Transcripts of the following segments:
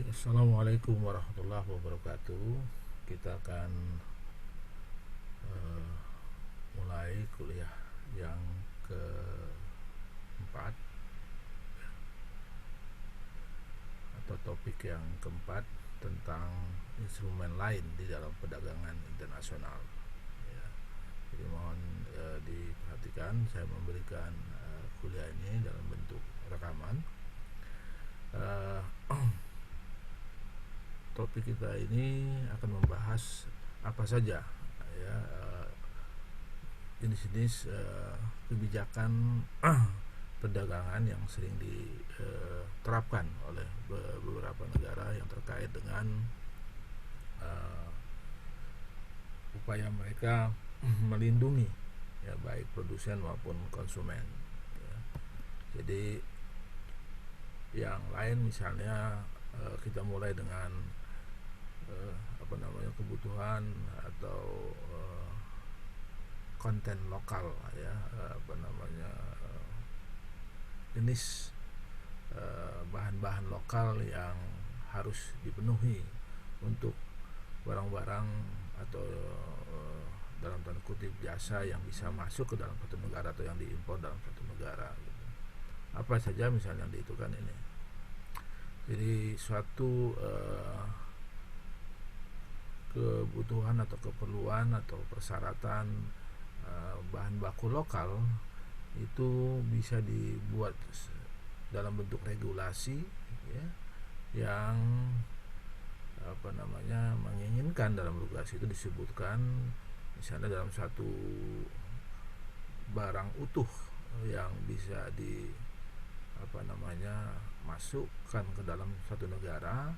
Baik, Assalamualaikum warahmatullahi wabarakatuh. Kita akan mulai kuliah yang keempat atau topik yang keempat tentang instrumen lain di dalam perdagangan internasional. Ya. Jadi mohon diperhatikan, saya memberikan kuliah ini dalam bentuk rekaman. Topik kita ini akan membahas apa saja ya jenis-jenis kebijakan perdagangan yang sering diterapkan oleh beberapa negara yang terkait dengan upaya mereka melindungi ya baik produsen maupun konsumen ya. Jadi yang lain misalnya kita mulai dengan kebutuhan atau konten lokal ya, jenis bahan-bahan lokal yang harus dipenuhi untuk barang-barang atau dalam tanda kutip jasa yang bisa masuk ke dalam satu negara atau yang diimpor dalam satu negara gitu. Apa saja misalnya yang dihitung ini. Jadi suatu kebutuhan atau keperluan atau persyaratan bahan baku lokal itu bisa dibuat dalam bentuk regulasi ya, yang menginginkan dalam regulasi itu disebutkan misalnya dalam satu barang utuh yang bisa masukkan ke dalam satu negara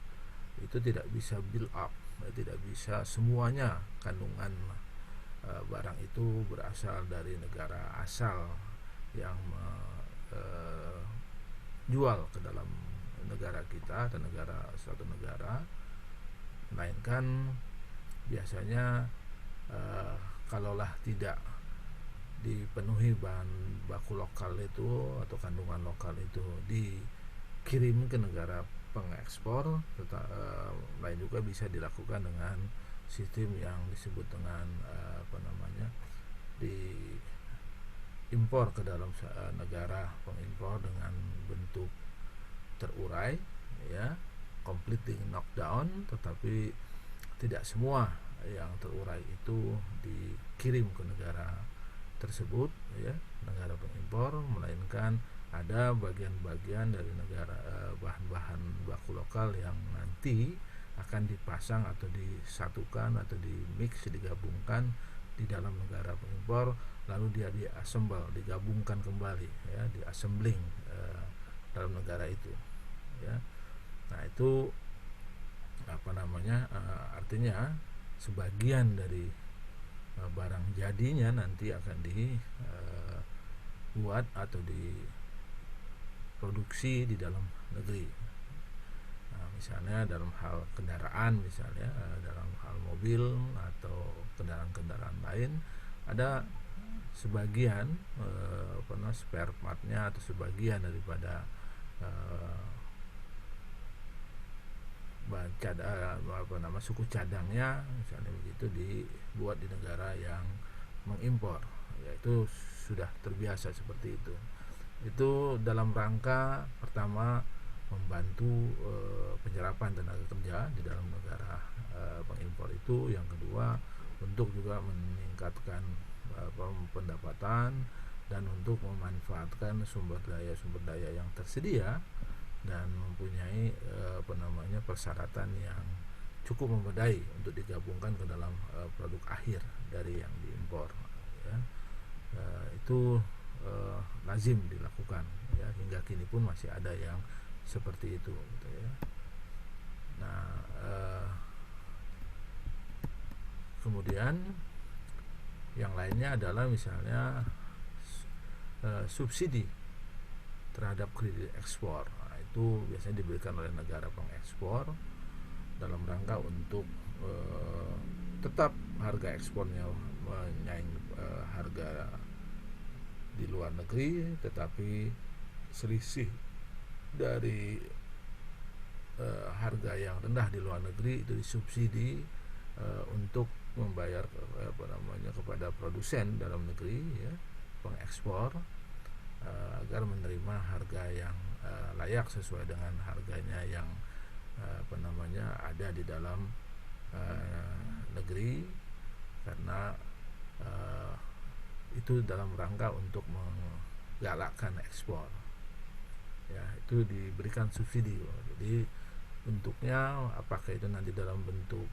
itu tidak bisa build up, tidak bisa semuanya kandungan barang itu berasal dari negara asal yang jual ke dalam negara kita atau suatu negara, melainkan biasanya kalaulah tidak dipenuhi bahan baku lokal itu atau kandungan lokal itu dikirim ke negara pengekspor, lain juga bisa dilakukan dengan sistem yang disebut dengan diimpor ke dalam negara pengimpor dengan bentuk terurai ya, completely knockdown, tetapi tidak semua yang terurai itu dikirim ke negara tersebut ya, negara pengimpor, melainkan ada bagian-bagian dari negara bahan-bahan baku lokal yang nanti akan dipasang atau disatukan atau digabungkan di dalam negara pengimpor, lalu dia diassemble, digabungkan kembali ya, diassembling dalam negara itu ya. Nah itu artinya sebagian dari barang jadinya nanti akan dibuat atau diproduksi di dalam negeri. Nah, misalnya dalam hal kendaraan, misalnya dalam hal mobil atau kendaraan-kendaraan lain, ada sebagian spare partnya atau sebagian daripada suku cadangnya misalnya begitu dibuat di negara yang mengimpor, yaitu sudah terbiasa seperti itu. Itu dalam rangka pertama membantu penyerapan tenaga kerja di dalam negara pengimpor itu, yang kedua untuk juga meningkatkan pendapatan dan untuk memanfaatkan sumber daya yang tersedia dan mempunyai persyaratan yang cukup memadai untuk digabungkan ke dalam produk akhir dari yang diimpor ya. Itu lazim dilakukan ya, hingga kini pun masih ada yang seperti itu gitu ya. Nah kemudian yang lainnya adalah misalnya subsidi terhadap kredit ekspor. Nah, itu biasanya diberikan oleh negara pengekspor dalam rangka untuk tetap harga ekspornya menyaingi harga di luar negeri, tetapi selisih dari harga yang rendah di luar negeri itu disubsidi untuk membayar kepada produsen dalam negeri, ya, pengekspor, agar menerima harga yang layak sesuai dengan harganya yang ada di dalam negeri, karena itu dalam rangka untuk menggalakkan ekspor, ya. Itu diberikan subsidi. Jadi bentuknya apakah itu nanti dalam bentuk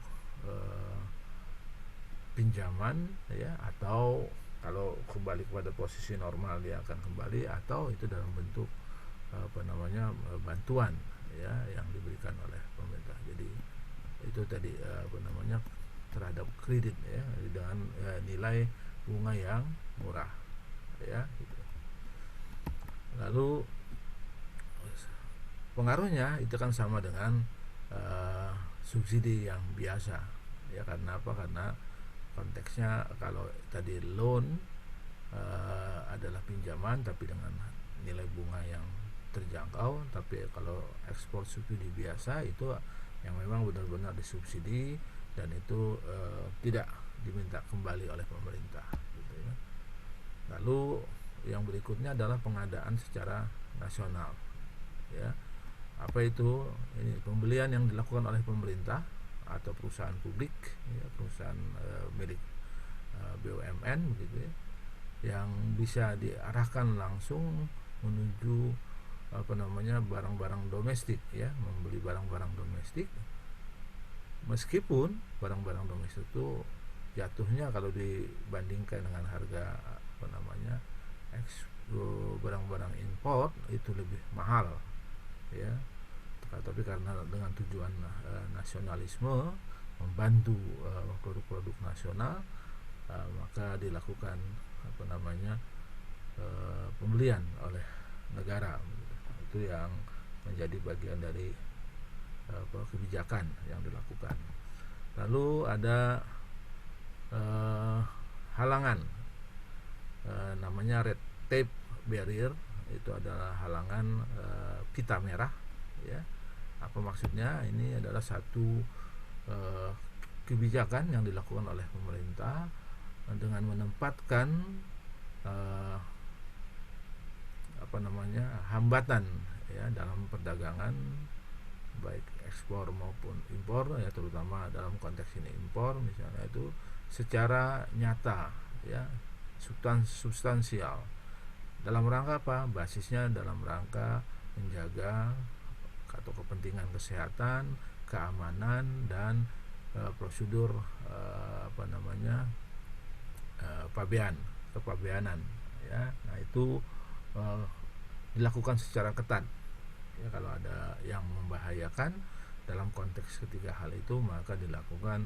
pinjaman, ya, atau kalau kembali kepada posisi normal dia akan kembali, atau itu dalam bentuk bantuan, ya, yang diberikan oleh pemerintah. Jadi itu tadi terhadap kredit, ya, dengan nilai bunga yang murah, ya, gitu. Lalu pengaruhnya itu kan sama dengan subsidi yang biasa, ya. Karena apa? Karena konteksnya kalau tadi loan adalah pinjaman tapi dengan nilai bunga yang terjangkau, tapi kalau ekspor subsidi biasa itu yang memang benar-benar disubsidi dan itu tidak diminta kembali oleh pemerintah, gitu, ya. Lalu yang berikutnya adalah pengadaan secara nasional, ya. Apa itu? Ini pembelian yang dilakukan oleh pemerintah atau perusahaan publik, ya, perusahaan milik BUMN, begitu, ya, yang bisa diarahkan langsung menuju barang-barang domestik, ya, membeli barang-barang domestik, meskipun barang-barang domestik itu jatuhnya kalau dibandingkan dengan harga barang-barang impor itu lebih mahal, ya. Tapi karena dengan tujuan nasionalisme, membantu produk-produk nasional, maka dilakukan pembelian oleh negara. Itu yang menjadi bagian dari kebijakan yang dilakukan. Lalu ada halangan, namanya red tape barrier. Itu adalah halangan pita merah, ya. Apa maksudnya? Ini adalah satu kebijakan yang dilakukan oleh pemerintah dengan menempatkan hambatan, ya, dalam perdagangan baik ekspor maupun impor, ya, terutama dalam konteks ini impor misalnya, itu secara nyata, ya, substansial. Dalam rangka apa? Basisnya dalam rangka menjaga atau kepentingan kesehatan, keamanan, dan prosedur kepabeanan, ya. Nah, itu dilakukan secara ketat, ya. Kalau ada yang membahayakan dalam konteks ketiga hal itu, maka dilakukan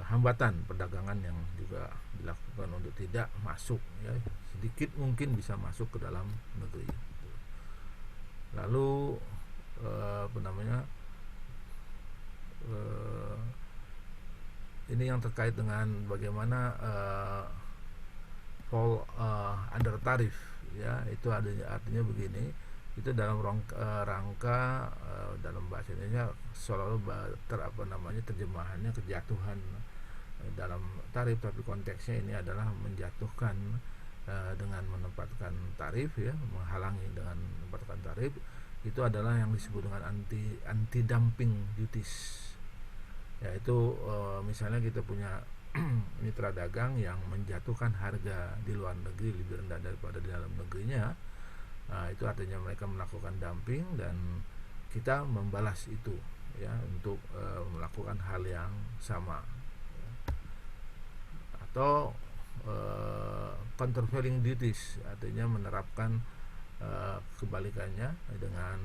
hambatan perdagangan yang juga dilakukan untuk tidak masuk, ya, sedikit mungkin bisa masuk ke dalam negeri. Lalu ini yang terkait dengan bagaimana fall under tarif, ya. Itu artinya begini, itu dalam rangka dalam bahasa Indonesia selalu terjemahannya kejatuhan dalam tarif, tapi konteksnya ini adalah menjatuhkan dengan menempatkan tarif, ya, menghalangi dengan menempatkan tarif. Itu adalah yang disebut dengan anti dumping duties, yaitu misalnya kita punya mitra dagang yang menjatuhkan harga di luar negeri lebih rendah daripada di dalam negerinya. Nah, itu artinya mereka melakukan dumping dan kita membalas itu, ya, untuk melakukan hal yang sama, ya. Atau countervailing duties, artinya menerapkan kebalikannya dengan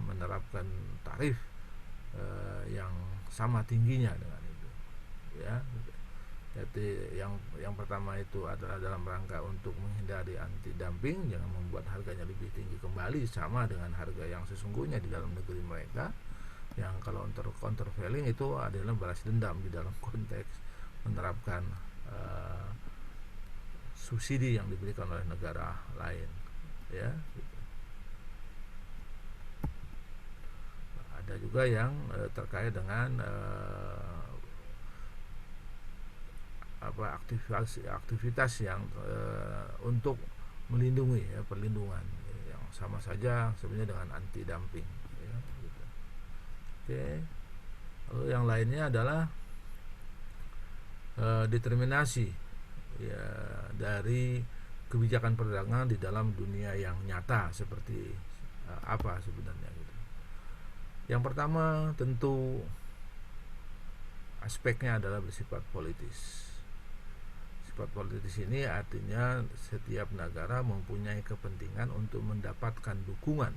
menerapkan tarif yang sama tingginya dengan itu, ya. Jadi yang pertama itu adalah dalam rangka untuk menghindari anti dumping, jangan membuat harganya lebih tinggi kembali sama dengan harga yang sesungguhnya di dalam negeri mereka. Yang kalau untuk countervailing itu adalah balas dendam di dalam konteks menerapkan subsidi yang diberikan oleh negara lain, ya. ada juga yang terkait dengan aktivitas yang untuk melindungi, ya, perlindungan yang sama saja sebenarnya dengan anti dumping, ya, gitu. Oke. Lalu yang lainnya adalah determinasi, ya, dari kebijakan perdagangan di dalam dunia yang nyata seperti apa sebenarnya gitu. Yang pertama tentu aspeknya adalah bersifat politis. Sifat politis ini artinya setiap negara mempunyai kepentingan untuk mendapatkan dukungan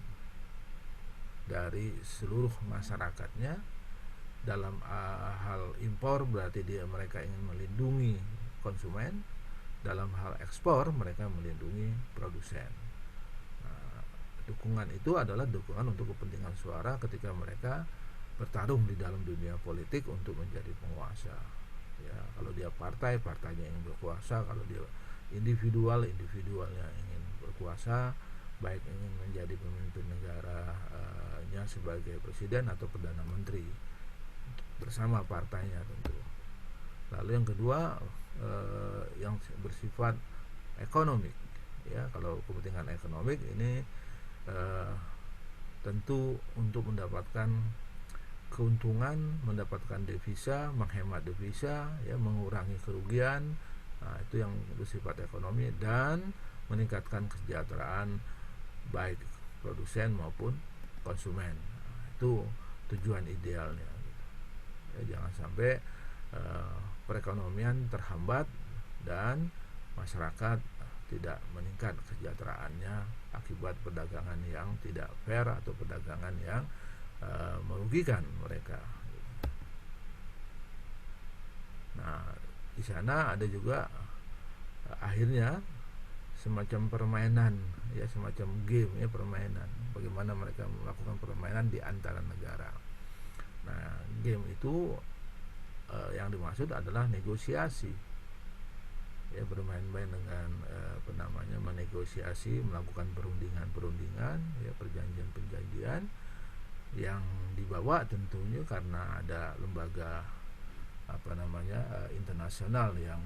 dari seluruh masyarakatnya. Dalam hal impor berarti mereka ingin melindungi konsumen. Dalam hal ekspor mereka melindungi produsen. Nah, dukungan itu adalah dukungan untuk kepentingan suara ketika mereka bertarung di dalam dunia politik untuk menjadi penguasa. Ya, kalau dia partai, partainya ingin berkuasa. Kalau dia individual, individualnya ingin berkuasa, baik ingin menjadi pemimpin negaranya sebagai presiden atau perdana menteri bersama partainya tentu. Lalu yang kedua yang bersifat ekonomik, ya, kalau kepentingan ekonomik ini tentu untuk mendapatkan keuntungan, mendapatkan devisa, menghemat devisa, ya, mengurangi kerugian. Nah, itu yang bersifat ekonomi dan meningkatkan kesejahteraan baik produsen maupun konsumen. Nah, itu tujuan idealnya. Ya, jangan sampai perekonomian terhambat dan masyarakat tidak meningkat kesejahteraannya akibat perdagangan yang tidak fair atau perdagangan yang merugikan mereka. Nah, di sana ada juga akhirnya semacam permainan, ya, semacam game, ya, permainan. Bagaimana mereka melakukan permainan di antara negara. Nah, game itu yang dimaksud adalah negosiasi, ya, bermain-main dengan menegosiasi, melakukan perundingan, ya, perjanjian-perjanjian yang dibawa tentunya karena ada lembaga internasional yang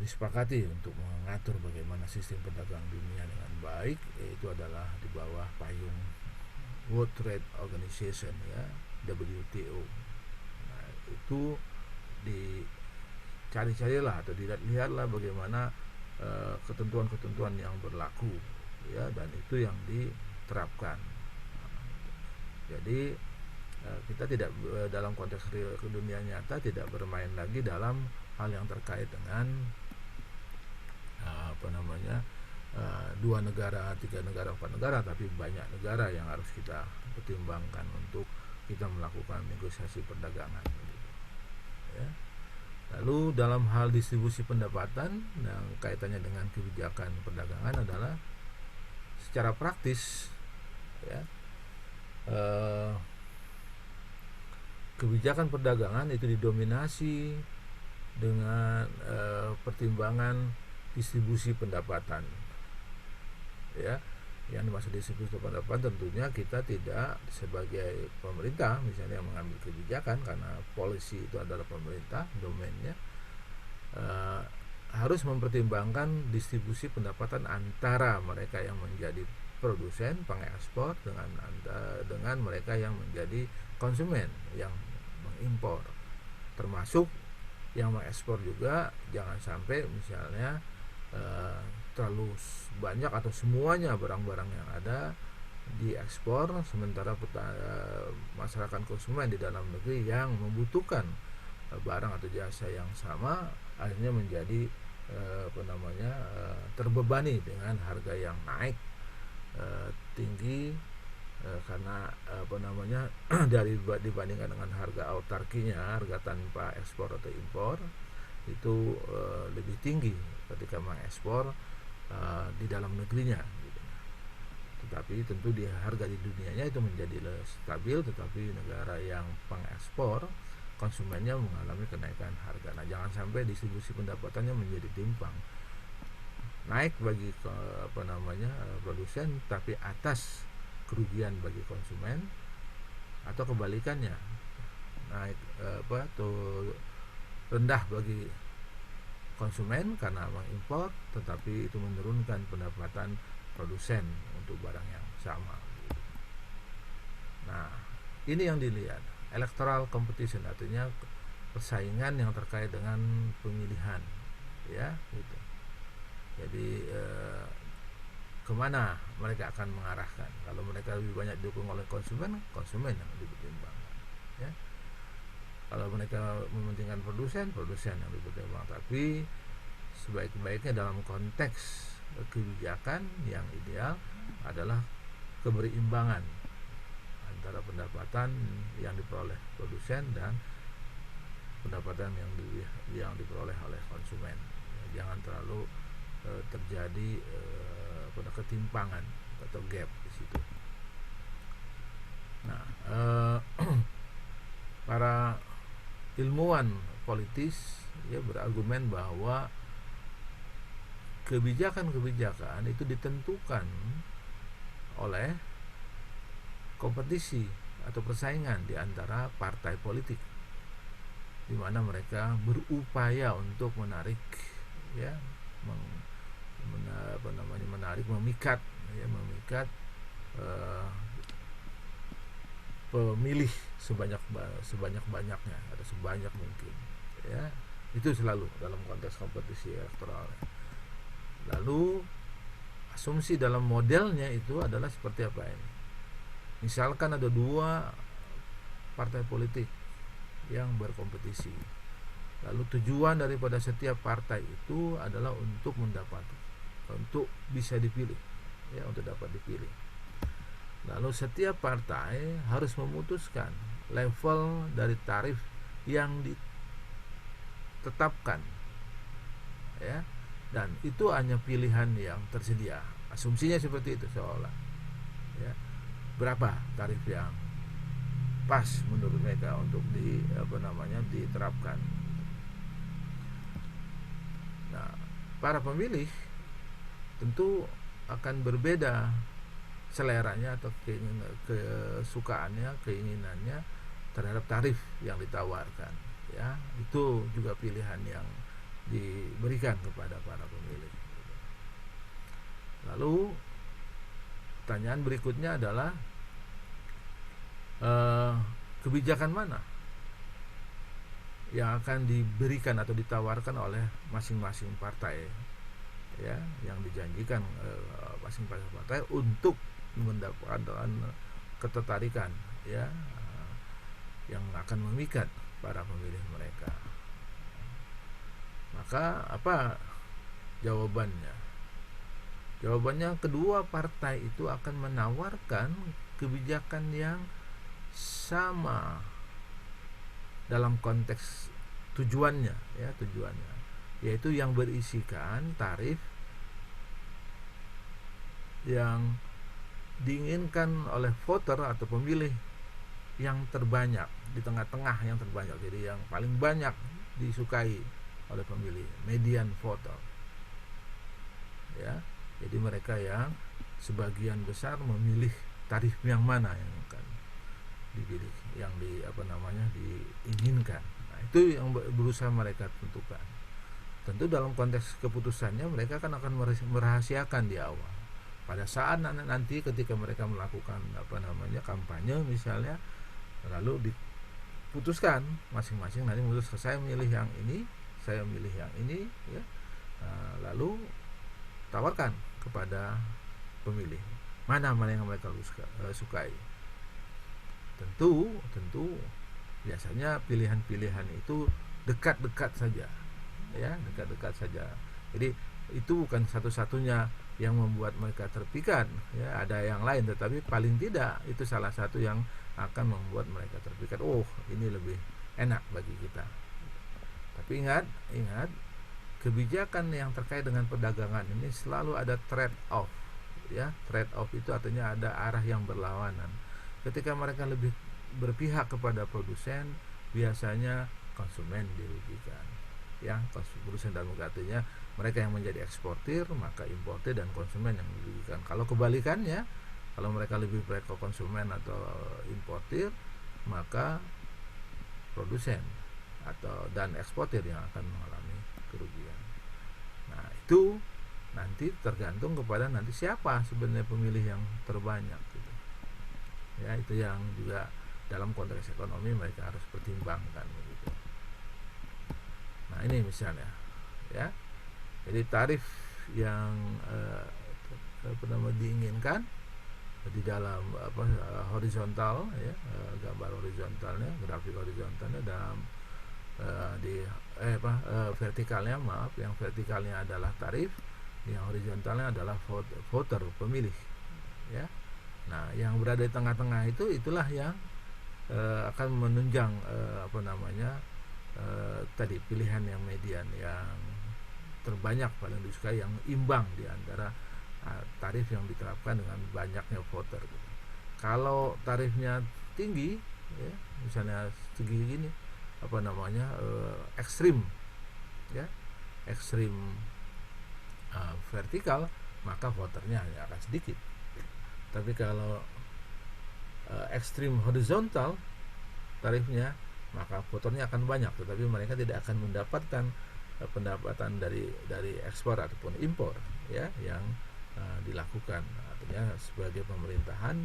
disepakati untuk mengatur bagaimana sistem perdagangan dunia dengan baik, yaitu adalah di bawah payung World Trade Organization, ya, WTO. Nah, itu dicari-carilah atau dilihat-lihatlah bagaimana ketentuan-ketentuan yang berlaku, ya, dan itu yang diterapkan. Jadi kita tidak dalam konteks ke dunia nyata tidak bermain lagi dalam hal yang terkait dengan dua negara, tiga negara, empat negara, tapi banyak negara yang harus kita pertimbangkan untuk kita melakukan negosiasi perdagangan, ya. Lalu dalam hal distribusi pendapatan yang kaitannya dengan kebijakan perdagangan adalah secara praktis, ya, kebijakan perdagangan itu didominasi dengan pertimbangan distribusi pendapatan, ya. Yang dimaksud distribusi pendapatan tentunya kita tidak sebagai pemerintah misalnya mengambil kebijakan, karena policy itu adalah pemerintah domainnya, harus mempertimbangkan distribusi pendapatan antara mereka yang menjadi produsen pengekspor dengan mereka yang menjadi konsumen yang mengimpor, termasuk yang mengekspor juga. Jangan sampai misalnya terlalu banyak atau semuanya barang-barang yang ada diekspor, sementara masyarakat konsumen di dalam negeri yang membutuhkan barang atau jasa yang sama akhirnya menjadi terbebani dengan harga yang naik tinggi karena dibandingkan dengan harga autarkinya, harga tanpa ekspor atau impor itu lebih tinggi ketika mengekspor di dalam negerinya, gitu. Tetapi tentu harga di dunianya itu menjadi stabil, tetapi negara yang pengekspor konsumennya mengalami kenaikan harga. Nah, jangan sampai distribusi pendapatannya menjadi timpang, naik bagi produsen tapi atas kerugian bagi konsumen, atau kebalikannya naik atau rendah bagi konsumen karena mengimpor, tetapi itu menurunkan pendapatan produsen untuk barang yang sama. Nah, ini yang dilihat, electoral competition, artinya persaingan yang terkait dengan pemilihan, ya, gitu. Jadi kemana mereka akan mengarahkan? Kalau mereka lebih banyak didukung oleh konsumen, konsumen yang dipertimbangkan, ya. Kalau mereka mementingkan produsen, produsen yang dipertimbangkan. Tapi sebaik-baiknya dalam konteks kebijakan yang ideal adalah keberimbangan antara pendapatan yang diperoleh produsen dan pendapatan yang diperoleh oleh konsumen. Jangan terlalu terjadi pada ketimpangan atau gap di situ. Nah, para ilmuwan politis ya berargumen bahwa kebijakan-kebijakan itu ditentukan oleh kompetisi atau persaingan di antara partai politik, di mana mereka berupaya untuk menarik, ya, memikat pemilih sebanyak-banyaknya atau sebanyak mungkin, ya. Itu selalu dalam konteks kompetisi elektoral. Lalu asumsi dalam modelnya itu adalah seperti apa ini? Misalkan ada dua partai politik yang berkompetisi, lalu tujuan daripada setiap partai itu adalah untuk bisa dipilih, ya, untuk dapat dipilih. Lalu setiap partai harus memutuskan level dari tarif yang ditetapkan, ya, dan itu hanya pilihan yang tersedia. Asumsinya seperti itu seolah, ya, berapa tarif yang pas menurut mereka untuk diterapkan. Nah, para pemilih tentu akan berbeda seleranya atau kesukaannya, keinginannya terhadap tarif yang ditawarkan, ya. Itu juga pilihan yang diberikan kepada para pemilih. Lalu pertanyaan berikutnya adalah kebijakan mana yang akan diberikan atau ditawarkan oleh masing-masing partai, ya, yang dijanjikan masing-masing partai untuk mendapatkan ketertarikan, ya, yang akan memikat para pemilih mereka. Maka apa jawabannya? Jawabannya, kedua partai itu akan menawarkan kebijakan yang sama dalam konteks tujuannya, yaitu yang berisikan tarif yang diinginkan oleh voter atau pemilih yang terbanyak, di tengah-tengah yang terbanyak, jadi yang paling banyak disukai oleh pemilih, median voter, ya. Jadi mereka yang sebagian besar memilih tarif yang mana yang akan dipilih, yang diinginkan. Nah, itu yang berusaha mereka tentukan. Tentu dalam konteks keputusannya mereka akan merahasiakan di awal. Pada saat nanti ketika mereka melakukan kampanye misalnya, lalu diputuskan masing-masing nanti memutuskan saya memilih yang ini, saya memilih yang ini, ya. Lalu tawarkan kepada pemilih mana yang mereka sukai. Tentu biasanya pilihan-pilihan itu dekat-dekat saja, ya, dekat-dekat saja. Jadi itu bukan satu-satunya yang membuat mereka terpikat, ya, ada yang lain, tetapi paling tidak itu salah satu yang akan membuat mereka terpikat. Oh, ini lebih enak bagi kita. Tapi ingat, kebijakan yang terkait dengan perdagangan ini selalu ada trade off, ya. Trade off itu artinya ada arah yang berlawanan. Ketika mereka lebih berpihak kepada produsen, biasanya konsumen dirugikan, ya. Produsen dalam artinya mereka yang menjadi eksportir, maka importir dan konsumen yang dirugikan. Kalau kebalikannya, Kalau mereka lebih baik ke konsumen atau importir, maka produsen dan eksportir yang akan mengalami kerugian. Nah, itu nanti tergantung kepada nanti siapa sebenarnya pemilih yang terbanyak gitu. Ya, itu yang juga dalam konteks ekonomi mereka harus pertimbangkan gitu. Nah, ini misalnya ya. Jadi tarif yang diinginkan di dalam horizontal ya, gambar horizontalnya, grafik horizontalnya dalam vertikalnya, yang vertikalnya adalah tarif, yang horizontalnya adalah voter, pemilih ya. Nah, yang berada di tengah-tengah itulah yang akan menunjang tadi pilihan yang median, yang terbanyak paling disukai, yang imbang di antara tarif yang diterapkan dengan banyaknya voter gitu. Kalau tarifnya tinggi ya, misalnya segini ekstrim ya, ekstrim vertikal, maka voternya hanya akan sedikit. Tapi kalau ekstrim horizontal tarifnya, maka voternya akan banyak, tetapi mereka tidak akan mendapatkan pendapatan dari ekspor ataupun impor ya yang dilakukan. Artinya sebagai pemerintahan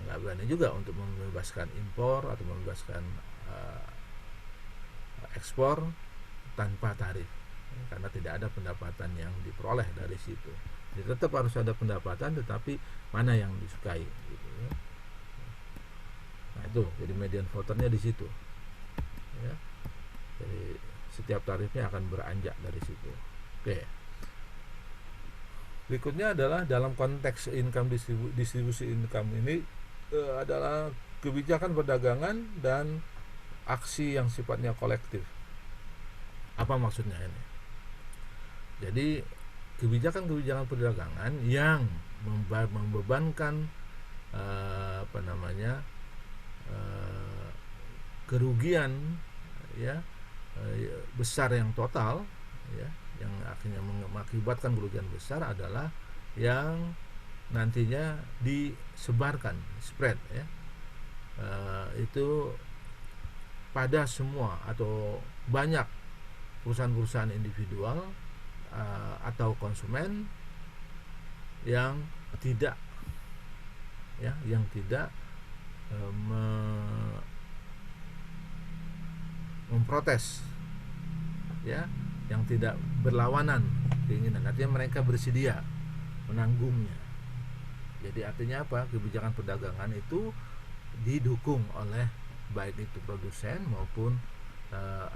nggak berani juga untuk membebaskan impor atau membebaskan ekspor tanpa tarif, karena tidak ada pendapatan yang diperoleh dari situ. Jadi tetap harus ada pendapatan, tetapi mana yang disukai gitu ya. Nah, itu jadi median voternya di situ ya. Jadi setiap tarifnya akan beranjak dari situ. Oke. Berikutnya adalah dalam konteks distribusi income ini adalah kebijakan perdagangan dan aksi yang sifatnya kolektif. Apa maksudnya ini? Jadi kebijakan perdagangan yang membebankan kerugian ya besar yang total ya, yang akhirnya mengakibatkan kerugian besar adalah yang nantinya disebarkan, spread ya, itu pada semua atau banyak perusahaan-perusahaan individual atau konsumen yang tidak memprotes ya, yang tidak berlawanan keinginan, artinya mereka bersedia menanggungnya. Jadi artinya apa? Kebijakan perdagangan itu didukung oleh baik itu produsen maupun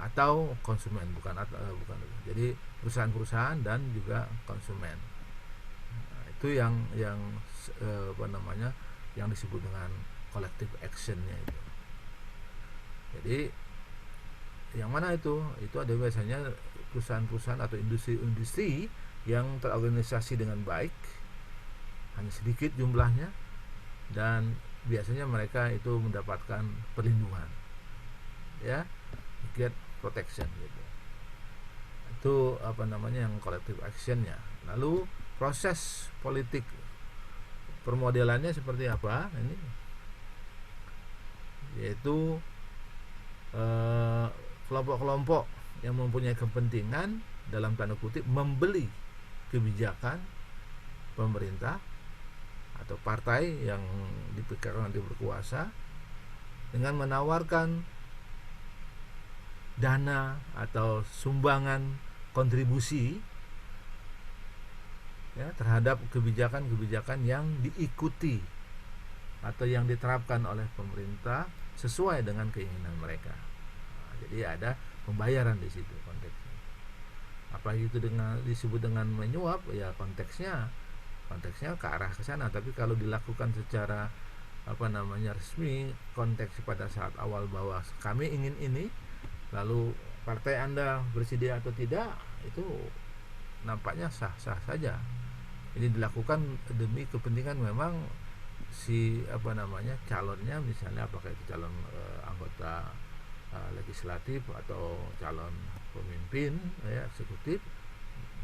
atau konsumen, bukan. Jadi perusahaan-perusahaan dan juga konsumen. Nah, itu yang yang disebut dengan collective action-nya itu. Jadi yang mana itu ada biasanya perusahaan-perusahaan atau industri-industri yang terorganisasi dengan baik, hanya sedikit jumlahnya, dan biasanya mereka itu mendapatkan perlindungan ya, get protection gitu. Itu yang collective action-nya. Lalu proses politik permodelannya seperti apa ini, yaitu kelompok-kelompok yang mempunyai kepentingan dalam tanda kutip membeli kebijakan pemerintah atau partai yang dipikirkan nanti berkuasa dengan menawarkan dana atau sumbangan kontribusi ya terhadap kebijakan-kebijakan yang diikuti atau yang diterapkan oleh pemerintah sesuai dengan keinginan mereka. Nah, jadi ada pembayaran di situ konteksnya. Apa itu disebut dengan menyuap ya, konteksnya ke arah ke sana. Tapi kalau dilakukan secara resmi, konteks pada saat awal bahwa kami ingin ini, lalu partai Anda bersedia atau tidak, itu nampaknya sah-sah saja. Ini dilakukan demi kepentingan memang si calonnya, misalnya apakah itu calon anggota legislatif atau calon pemimpin ya, eksekutif,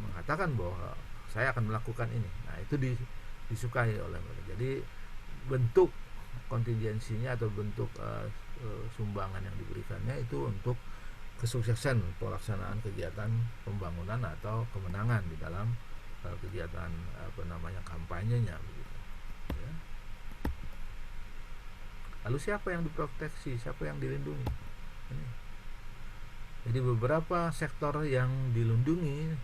mengatakan bahwa saya akan melakukan ini. Nah, itu disukai oleh mereka. Jadi bentuk kontingensinya atau bentuk sumbangan yang diberikannya itu untuk kesuksesan pelaksanaan kegiatan pembangunan atau kemenangan di dalam kegiatan kampanyenya begitu. Ya. Lalu siapa yang diproteksi, siapa yang dilindungi? Ini. Jadi beberapa sektor yang dilindungi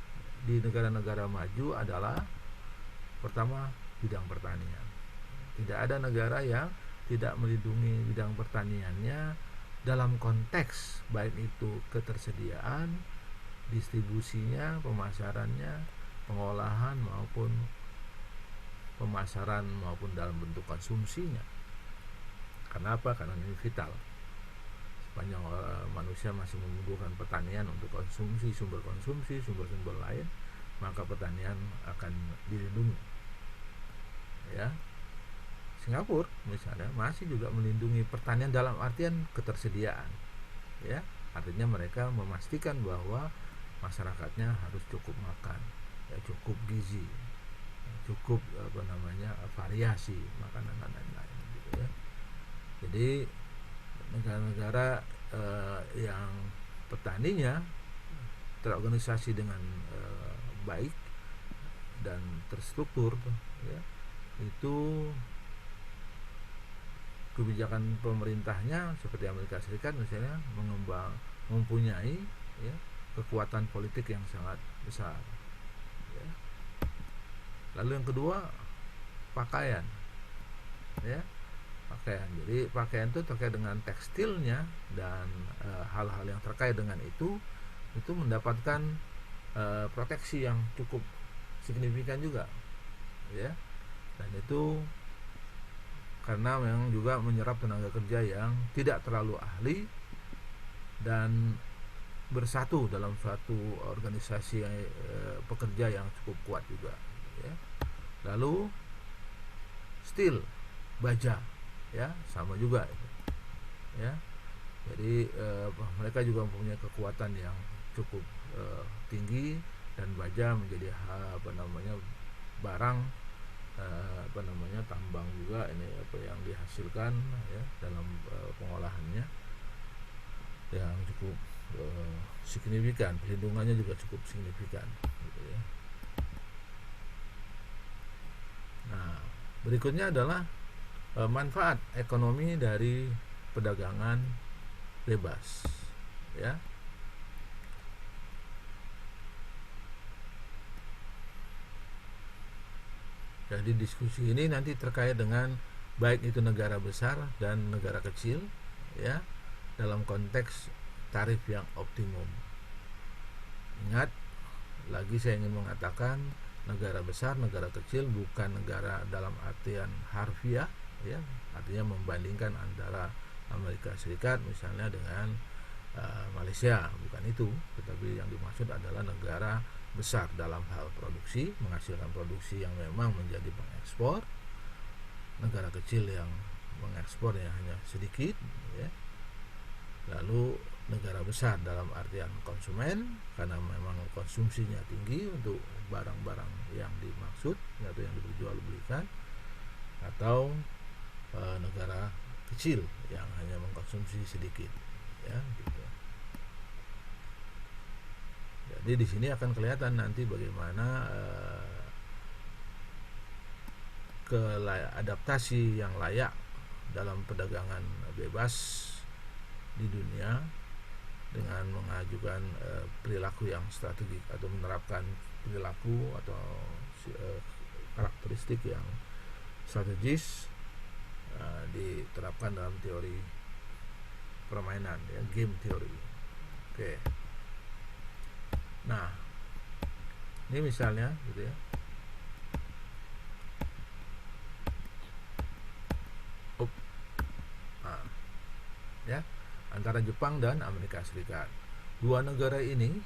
di negara-negara maju adalah pertama bidang pertanian. Tidak ada negara yang tidak melindungi bidang pertaniannya dalam konteks baik itu ketersediaan, distribusinya, pemasarannya, pengolahan maupun pemasaran maupun dalam bentuk konsumsinya. Kenapa? Karena ini vital. Sepanjang manusia masih membutuhkan pertanian untuk konsumsi, sumber-sumber lain, maka pertanian akan dilindungi. Ya. Singapura misalnya masih juga melindungi pertanian dalam artian ketersediaan. Ya, artinya mereka memastikan bahwa masyarakatnya harus cukup makan, ya, cukup gizi, cukup variasi makanan dan lain-lain gitu ya. Jadi negara-negara yang petaninya terorganisasi dengan baik dan terstruktur, ya, itu kebijakan pemerintahnya seperti Amerika Serikat misalnya mempunyai, ya, kekuatan politik yang sangat besar. Ya. Lalu yang kedua pakaian, ya. Pakaian. Jadi pakaian itu terkait dengan tekstilnya dan hal-hal yang terkait dengan itu mendapatkan proteksi yang cukup signifikan juga, ya. Dan itu karena memang juga menyerap tenaga kerja yang tidak terlalu ahli dan bersatu dalam suatu organisasi pekerja yang cukup kuat juga, ya. Lalu steel, baja, ya, sama juga itu, ya. Jadi mereka juga mempunyai kekuatan yang cukup tinggi dan baja menjadi barang tambang juga ini yang dihasilkan, ya, dalam pengolahannya yang cukup signifikan, perlindungannya juga cukup signifikan gitu ya. Nah, berikutnya adalah manfaat ekonomi dari perdagangan bebas, ya. Jadi diskusi ini nanti terkait dengan baik itu negara besar dan negara kecil, ya, dalam konteks tarif yang optimum. Ingat, lagi saya ingin mengatakan negara besar, negara kecil bukan negara dalam artian harfiah, ya, artinya membandingkan antara Amerika Serikat misalnya dengan Malaysia, bukan itu, tetapi yang dimaksud adalah negara besar dalam hal produksi, menghasilkan produksi yang memang menjadi pengekspor, negara kecil yang mengekspornya hanya sedikit, ya. Lalu negara besar dalam artian konsumen karena memang konsumsinya tinggi untuk barang-barang yang dimaksud atau yang diperjualbelikan, atau negara kecil yang hanya mengkonsumsi sedikit, ya, gitu. Jadi di sini akan kelihatan nanti bagaimana adaptasi yang layak dalam perdagangan bebas di dunia dengan mengajukan perilaku yang strategik atau menerapkan perilaku atau karakteristik yang strategis diterapkan dalam teori permainan, ya, game theory. Oke. Nah, ini misalnya gitu ya. Nah, ya, antara Jepang dan Amerika Serikat. Dua negara ini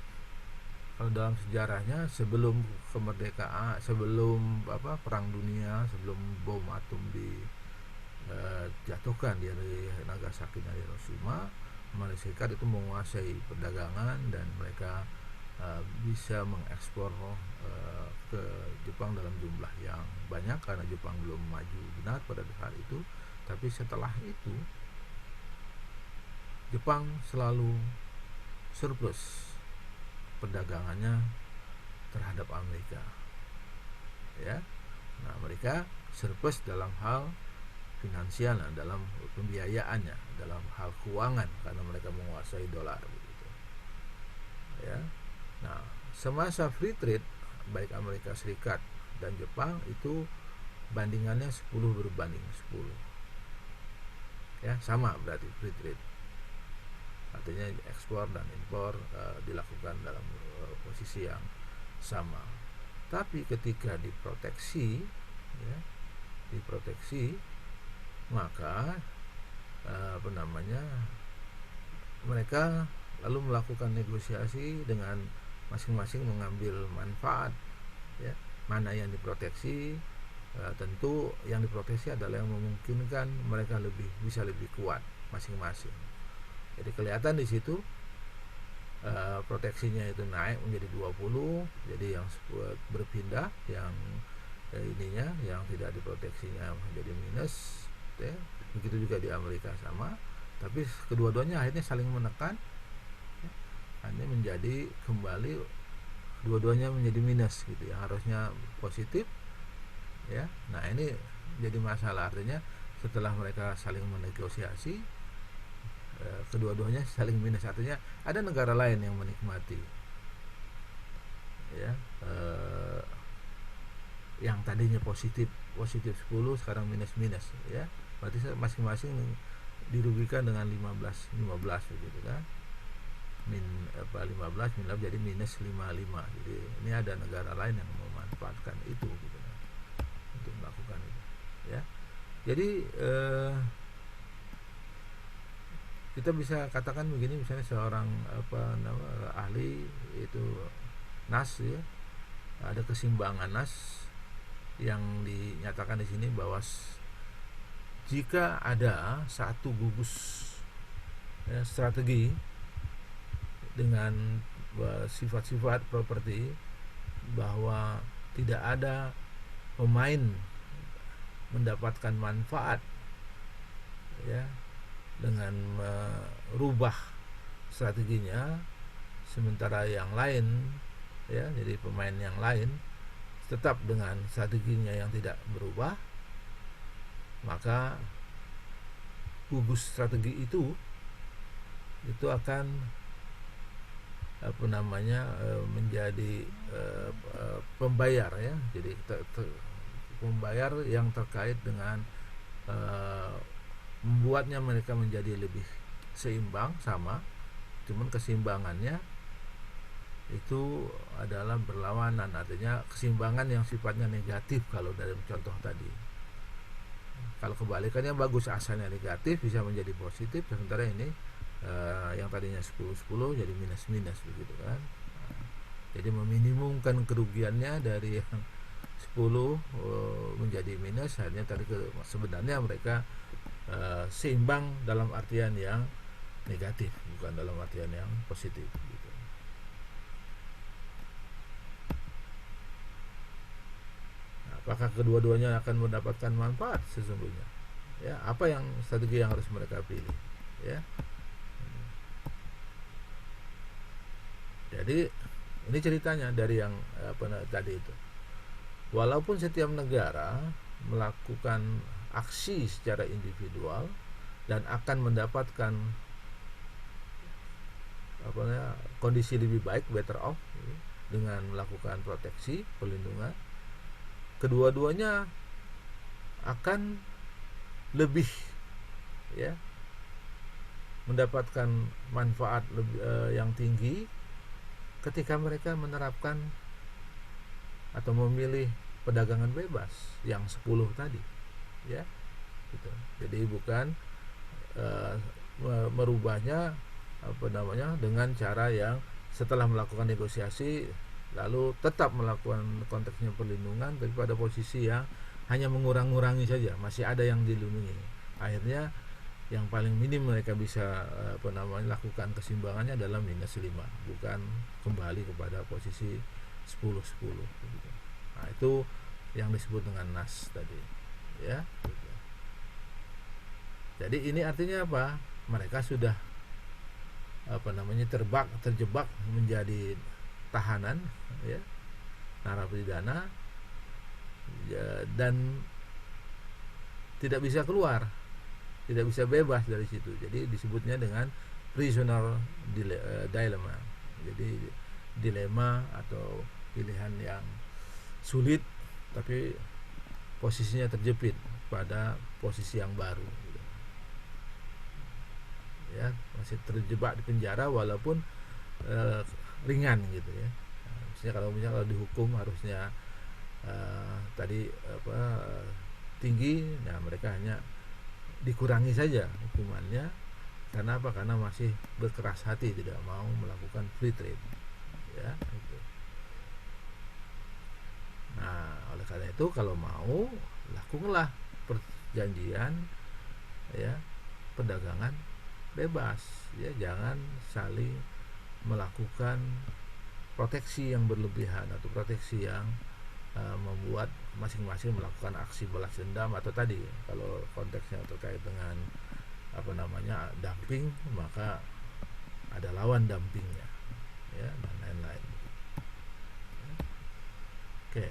kalau dalam sejarahnya sebelum kemerdekaan, sebelum perang dunia, sebelum bom atom dijatuhkan di Nagasaki dan Hiroshima, Amerika Serikat itu menguasai perdagangan dan mereka bisa mengekspor ke Jepang dalam jumlah yang banyak karena Jepang belum maju benar pada saat itu. Tapi setelah itu Jepang selalu surplus perdagangannya terhadap Amerika, ya. Nah, mereka surplus dalam hal finansial, dalam pembiayaannya, dalam hal keuangan karena mereka menguasai dolar begitu. Ya. Nah, semasa free trade baik Amerika Serikat dan Jepang itu bandingannya 10 berbanding 10. Ya, sama berarti free trade. Artinya ekspor dan impor dilakukan dalam posisi yang sama. Tapi ketika diproteksi, ya, maka mereka lalu melakukan negosiasi dengan masing-masing mengambil manfaat, ya. Mana yang diproteksi, tentu yang diproteksi adalah yang memungkinkan mereka bisa lebih kuat masing-masing. Jadi kelihatan di situ proteksinya itu naik menjadi 20, jadi yang berpindah yang yang tidak diproteksinya menjadi minus, ya. Begitu juga di Amerika sama, tapi kedua-duanya akhirnya saling menekan, ya. Hanya menjadi kembali dua-duanya menjadi minus gitu ya, harusnya positif, ya. Nah, ini jadi masalah, artinya setelah mereka saling menegosiasi kedua-duanya saling minus, artinya ada negara lain yang menikmati, ya, yang tadinya positif 10 sekarang minus, ya. Berarti masing-masing dirugikan dengan 15 begitu kan. 15 jadi minus 55. Jadi ini ada negara lain yang memanfaatkan itu gitu kan, untuk melakukan itu, ya. Jadi kita bisa katakan begini, misalnya seorang ahli itu nas, ya, ada keseimbangan nas yang dinyatakan di sini bahwa jika ada satu gugus, ya, strategi dengan sifat-sifat properti bahwa tidak ada pemain mendapatkan manfaat, ya, dengan merubah strateginya, sementara yang lain, ya, jadi pemain yang lain tetap dengan strateginya yang tidak berubah, maka gugus strategi itu akan menjadi pembayar, ya. Jadi pembayar yang terkait dengan membuatnya mereka menjadi lebih seimbang, sama, cuman keseimbangannya itu adalah berlawanan, artinya keseimbangan yang sifatnya negatif kalau dalam contoh tadi. Kalau kebalikannya bagus, asalnya negatif bisa menjadi positif, sementara ini yang tadinya 10 jadi minus begitu kan. Jadi meminimumkan kerugiannya dari yang 10 menjadi minus, hanya tadi sebenarnya mereka seimbang dalam artian yang negatif, bukan dalam artian yang positif gitu. Nah, apakah kedua-duanya akan mendapatkan manfaat sesungguhnya? Ya, apa yang strategi yang harus mereka pilih, ya? Jadi ini ceritanya dari yang tadi itu. Walaupun setiap negara melakukan aksi secara individual dan akan mendapatkan kondisi lebih baik, better off, ya, dengan melakukan proteksi, perlindungan, kedua-duanya akan lebih, ya, mendapatkan manfaat yang tinggi ketika mereka menerapkan atau memilih perdagangan bebas yang 10 tadi, ya, gitu. Jadi bukan merubahnya dengan cara yang setelah melakukan negosiasi lalu tetap melakukan konteksnya perlindungan, tapi pada posisi yang hanya mengurang-ngurangi saja, masih ada yang dilindungi. Akhirnya yang paling minim mereka bisa lakukan keseimbangannya adalah -5, bukan kembali kepada posisi 10-10 gitu. Nah, itu yang disebut dengan nas tadi, ya. Gitu. Jadi ini artinya apa? Mereka sudah terjebak menjadi tahanan, ya, narapidana, ya, dan tidak bisa keluar, tidak bisa bebas dari situ. Jadi disebutnya dengan prisoner dilemma. Jadi dilema atau pilihan yang sulit tapi posisinya terjepit pada posisi yang baru, gitu. Ya, masih terjebak di penjara walaupun ringan gitu, ya. Nah, kalau dihukum harusnya tinggi, nah mereka hanya dikurangi saja hukumannya. Karena apa? Karena masih berkeras hati, tidak mau melakukan free trade, ya, gitu. Nah, oleh karena itu kalau mau, lakukanlah perjanjian, ya, perdagangan bebas, ya, jangan saling melakukan proteksi yang berlebihan atau proteksi yang membuat masing-masing melakukan aksi balas dendam, atau tadi kalau konteksnya terkait dengan dumping, maka ada lawan dumpingnya, ya, dan lain-lain. Oke.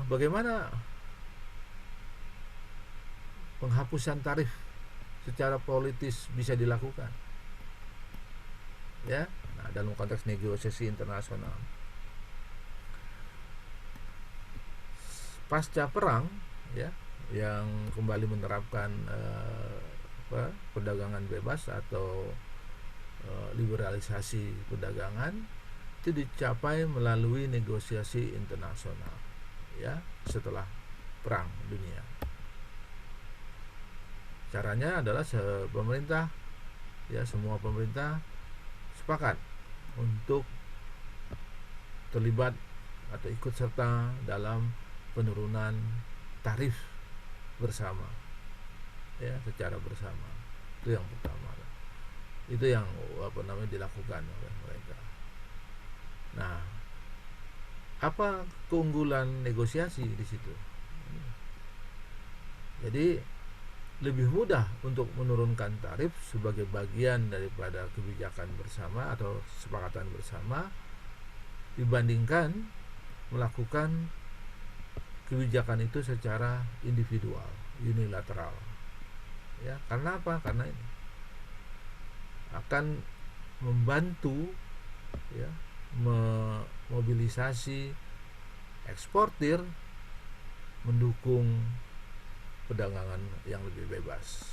Bagaimana penghapusan tarif secara politis bisa dilakukan, ya? Nah, dalam konteks negosiasi internasional pasca perang, ya, yang kembali menerapkan perdagangan bebas atau liberalisasi perdagangan, itu dicapai melalui negosiasi internasional, ya, setelah perang dunia. Caranya adalah semua pemerintah sepakat untuk terlibat atau ikut serta dalam penurunan tarif bersama, ya, secara bersama. Itu yang pertama. Itu yang dilakukan oleh mereka. Nah, apa keunggulan negosiasi di situ? Jadi lebih mudah untuk menurunkan tarif sebagai bagian daripada kebijakan bersama atau kesepakatan bersama dibandingkan melakukan kebijakan itu secara individual, unilateral, ya. Karena apa? Karena ini akan membantu, ya, memobilisasi eksportir mendukung perdagangan yang lebih bebas.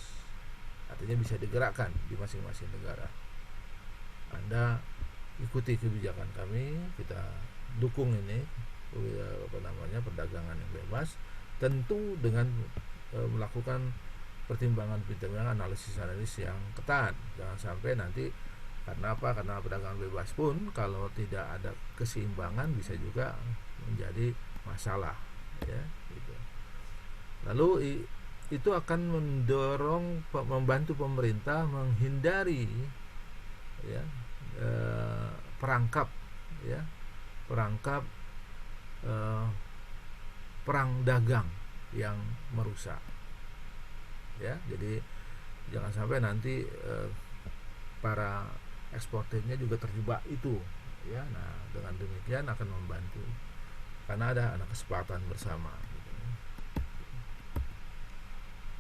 Artinya bisa digerakkan di masing-masing negara. Anda ikuti kebijakan kami, kita dukung ini perdagangan yang bebas, tentu dengan melakukan pertimbangan analisis yang ketat. Jangan sampai nanti karena perdagangan bebas pun kalau tidak ada keseimbangan bisa juga menjadi masalah, ya, gitu. Lalu itu akan membantu pemerintah menghindari, ya, perangkap perang dagang yang merusak, ya. Jadi jangan sampai nanti para eksportirnya juga terjebak itu, ya. Nah, dengan demikian akan membantu karena ada kesepakatan bersama, gitu.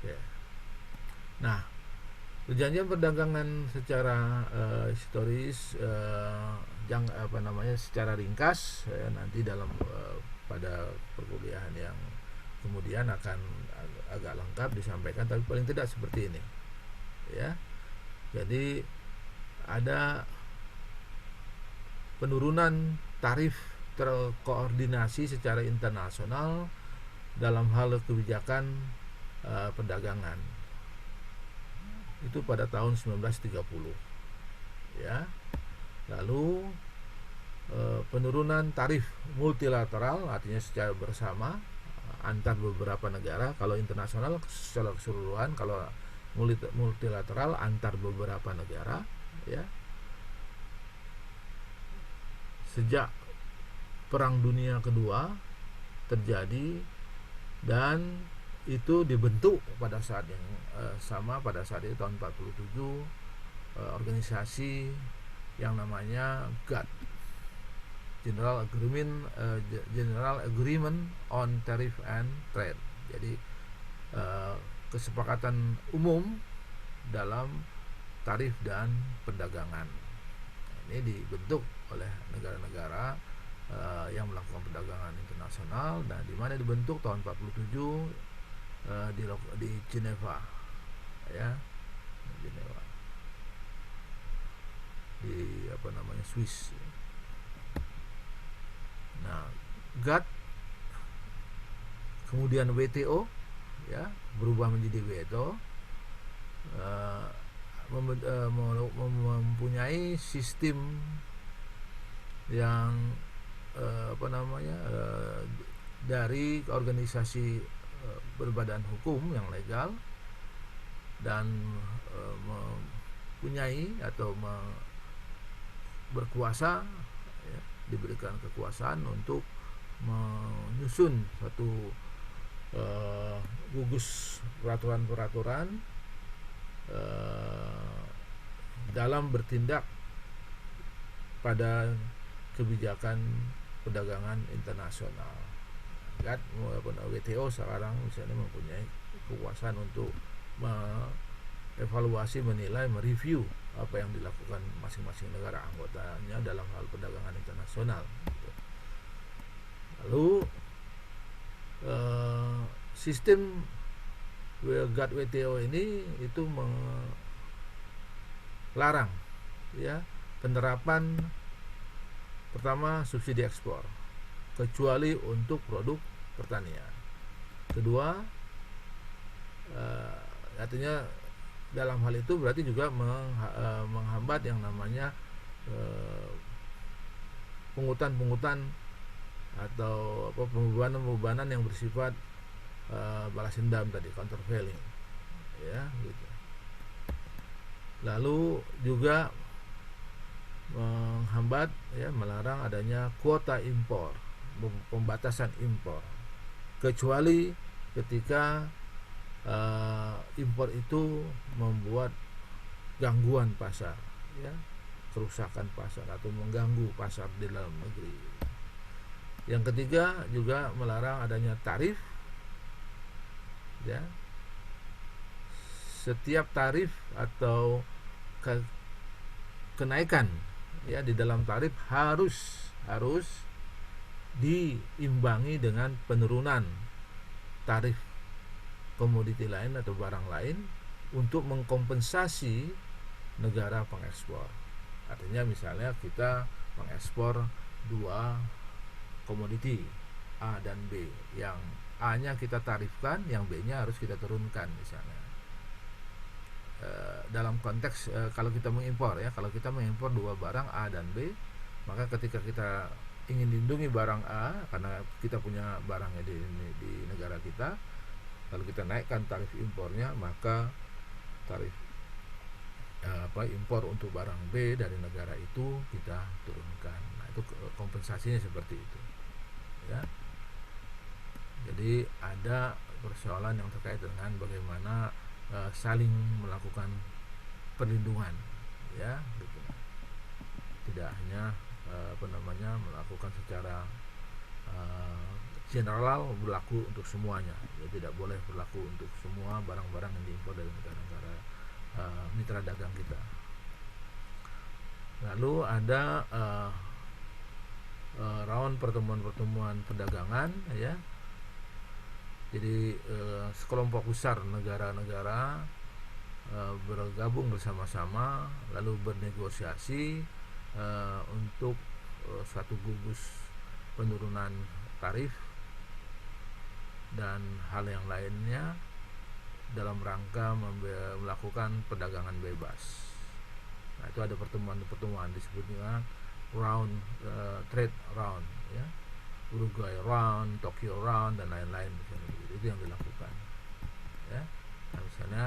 Ya. Nah, perjanjian perdagangan secara historis, secara ringkas, nanti dalam pada perkuliahan yang kemudian akan agak lengkap disampaikan, tapi paling tidak seperti ini, ya. Jadi ada penurunan tarif terkoordinasi secara internasional dalam hal kebijakan perdagangan itu pada tahun 1930, ya. Lalu penurunan tarif multilateral, artinya secara bersama antar beberapa negara. Kalau internasional secara keseluruhan, kalau multilateral antar beberapa negara, ya. Sejak Perang Dunia Kedua terjadi, dan itu dibentuk pada saat yang sama, pada saat itu tahun 47, organisasi yang namanya GATT, General Agreement on Tariff and Trade. Jadi kesepakatan umum dalam tarif dan perdagangan. Ini dibentuk oleh negara-negara yang melakukan perdagangan internasional, dan di mana dibentuk tahun 47 di Geneva, ya, Geneva, di Swiss. Nah, GATT kemudian WTO, ya, berubah menjadi WTO, mempunyai sistem yang dari organisasi berbadan hukum yang legal, dan mempunyai atau berkuasa, ya, diberikan kekuasaan untuk menyusun satu gugus peraturan-peraturan dalam bertindak pada kebijakan perdagangan internasional. GATT maupun WTO sekarang misalnya mempunyai kekuasaan untuk mengevaluasi, menilai, mereview apa yang dilakukan masing-masing negara anggotanya dalam hal perdagangan internasional. Lalu sistem GATT WTO ini itu melarang, ya, penerapan pertama subsidi ekspor kecuali untuk produk pertanian. Kedua, artinya dalam hal itu berarti juga menghambat yang namanya pungutan atau pembebanan yang bersifat balas dendam tadi, countervailing, ya, gitu. Lalu juga menghambat, ya, melarang adanya kuota impor, pembatasan impor, kecuali ketika impor itu membuat gangguan pasar, ya, kerusakan pasar atau mengganggu pasar di dalam negeri. Yang ketiga juga melarang adanya tarif, ya. Setiap tarif atau kenaikan, ya, di dalam tarif harus diimbangi dengan penurunan tarif komoditi lain atau barang lain untuk mengkompensasi negara pengekspor. Artinya misalnya kita mengekspor dua komoditi A dan B, yang A-nya kita tarifkan, yang B-nya harus kita turunkan misalnya. Dalam konteks kalau kita mengimpor, ya, kalau kita mengimpor dua barang A dan B, maka ketika kita ingin lindungi barang A karena kita punya barangnya di negara kita, kalau kita naikkan tarif impornya, maka tarif impor untuk barang B dari negara itu kita turunkan. Nah, itu kompensasinya seperti itu, ya. Jadi ada persoalan yang terkait dengan bagaimana saling melakukan perlindungan, ya, gitu. Tidak hanya melakukan secara general berlaku untuk semuanya, ya, tidak boleh berlaku untuk semua barang-barang yang diimpor dari negara-negara mitra dagang kita. Lalu ada round pertemuan perdagangan, ya. Jadi sekelompok besar negara-negara bergabung bersama-sama lalu bernegosiasi untuk suatu gugus penurunan tarif dan hal yang lainnya dalam rangka melakukan perdagangan bebas. Nah, itu ada pertemuan disebutnya trade round, ya. Uruguay Round, Tokyo Round dan lain-lain misalnya. Itu yang dilakukan ya. Nah, misalnya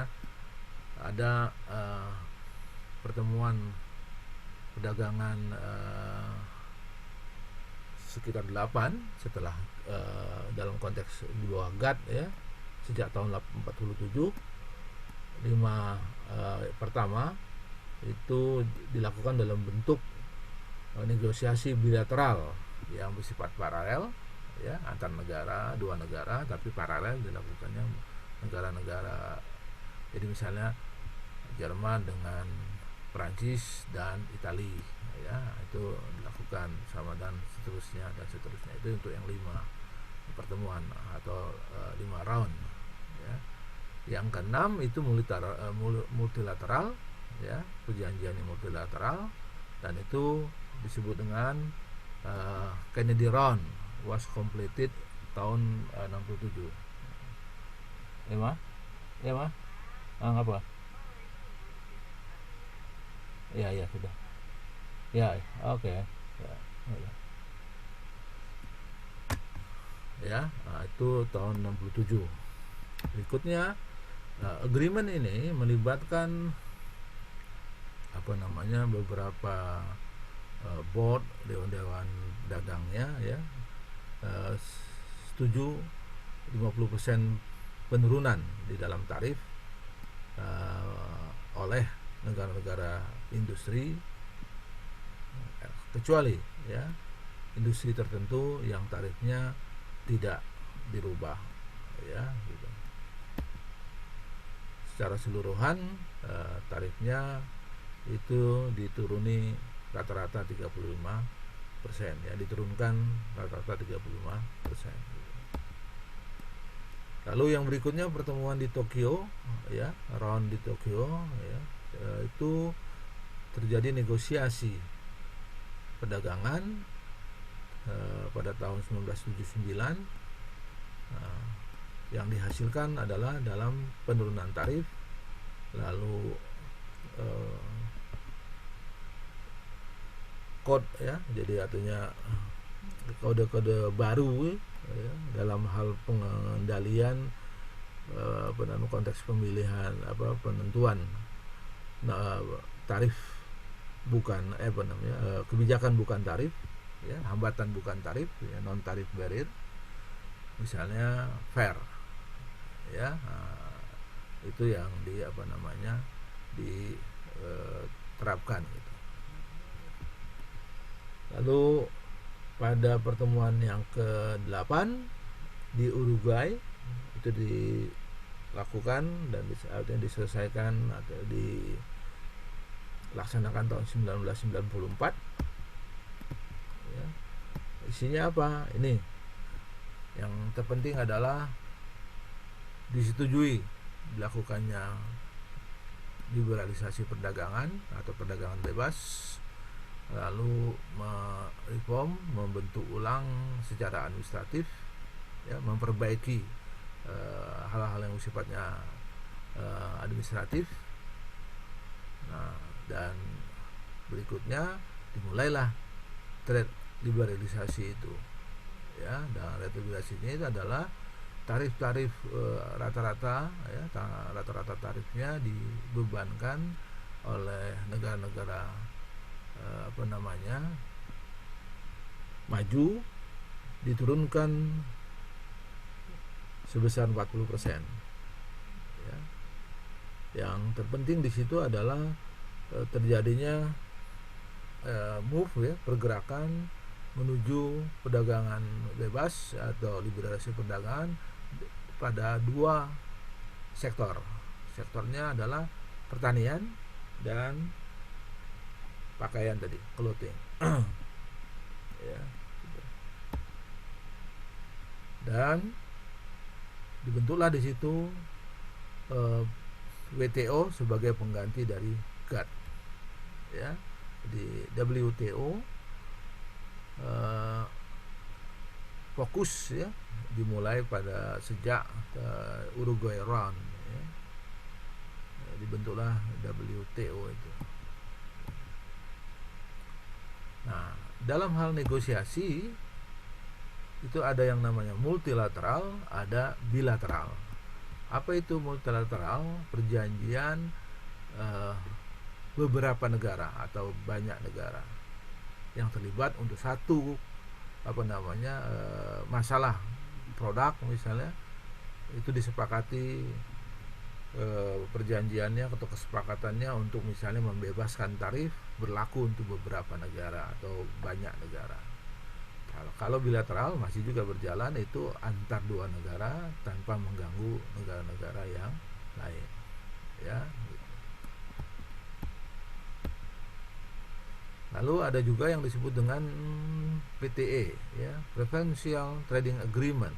ada pertemuan perdagangan sekitar 8 setelah dalam konteks di bawah GATT ya, sejak tahun 47. 5 pertama itu dilakukan dalam bentuk negosiasi bilateral yang bersifat paralel ya, antar negara, dua negara, tapi paralel dilakukannya negara-negara. Jadi misalnya Jerman dengan Prancis dan Italia ya, itu dilakukan sama dan seterusnya. Itu untuk yang 5 pertemuan atau 5 round ya. Yang keenam itu multilateral ya, perjanjian yang multilateral, dan itu disebut dengan Kennedy Round, was completed tahun 67. Ya mah apa ya sudah ya oke okay. Itu tahun 67. Berikutnya agreement ini melibatkan beberapa board, dewan dagangnya ya, setuju 50% penurunan di dalam tarif oleh negara-negara industri, kecuali ya industri tertentu yang tarifnya tidak dirubah ya gitu. Secara keseluruhan tarifnya itu dituruni rata-rata 35% ya, diturunkan rata-rata 35%. Lalu yang berikutnya pertemuan di Tokyo ya, round di Tokyo ya, itu terjadi negosiasi perdagangan pada tahun 1979. Yang dihasilkan adalah dalam penurunan tarif, lalu kode ya, jadi artinya kode-kode baru ya, dalam hal pengendalian konteks pemilihan penentuan tarif bukan kebijakan bukan tarif ya, hambatan bukan tarif ya, non tarif barrier, misalnya fair ya. Itu yang diterapkan gitu. Lalu pada pertemuan yang ke-8 di Uruguay itu dilakukan dan diselesaikan atau dilaksanakan tahun 1994 ya. Isinya apa? Ini yang terpenting adalah disetujui dilakukannya liberalisasi perdagangan atau perdagangan bebas, lalu mereform, membentuk ulang secara administratif ya, memperbaiki hal-hal yang sifatnya administratif. Nah, dan berikutnya dimulailah trade liberalisasi itu ya. Dan liberalisasi ini adalah tarif-tarif rata-rata ya, rata-rata tarifnya dibebankan oleh negara-negara maju, diturunkan sebesar 40% ya. Yang terpenting di situ adalah terjadinya move ya, pergerakan menuju perdagangan bebas atau liberalisasi perdagangan pada 2 sektor. Sektornya adalah pertanian dan pakaian tadi, clothing. Ya. Dan dibentuklah di situ WTO sebagai pengganti dari GATT. Ya. Di WTO fokus ya, dimulai pada sejak Uruguay Round ya. Dibentuklah WTO itu. Nah, dalam hal negosiasi itu ada yang namanya multilateral, ada bilateral. Apa itu multilateral? Perjanjian beberapa negara atau banyak negara yang terlibat untuk satu masalah produk misalnya, itu disepakati perjanjiannya atau kesepakatannya untuk misalnya membebaskan tarif berlaku untuk beberapa negara atau banyak negara. Kalau bilateral masih juga berjalan, itu antar dua negara tanpa mengganggu negara-negara yang lain, ya. Lalu ada juga yang disebut dengan PTE, ya, Preferential Trading Agreement.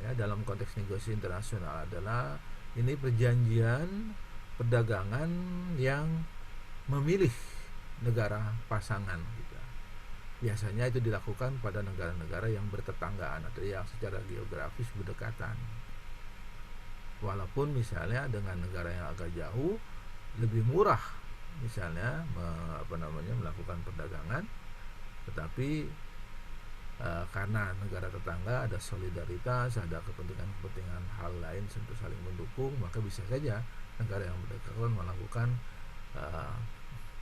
Ya, dalam konteks negosiasi internasional adalah ini perjanjian perdagangan yang memilih negara pasangan gitu. Biasanya itu dilakukan pada negara-negara yang bertetanggaan atau yang secara geografis berdekatan. Walaupun misalnya dengan negara yang agak jauh lebih murah misalnya melakukan perdagangan, tetapi karena negara tetangga ada solidaritas, ada kepentingan hal lain untuk saling mendukung, maka bisa saja negara yang berdekatan melakukan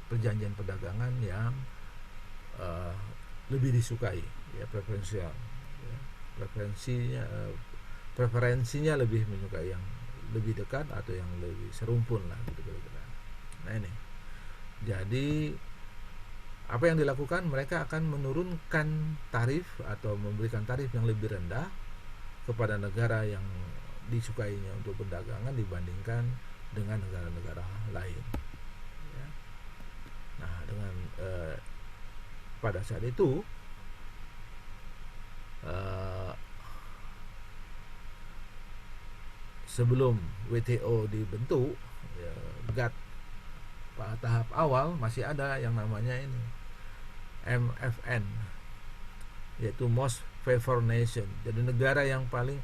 perjanjian perdagangan yang lebih disukai, ya, preferensial, ya, preferensinya lebih menyukai yang lebih dekat atau yang lebih serumpun lah gitu kira-kira. Nah ini, jadi apa yang dilakukan, mereka akan menurunkan tarif atau memberikan tarif yang lebih rendah kepada negara yang disukainya untuk perdagangan dibandingkan dengan negara-negara lain, ya. Nah, dengan pada saat itu sebelum WTO dibentuk, ya, GATT tahap awal masih ada yang namanya ini MFN, yaitu Most Favored Nation. Jadi negara yang paling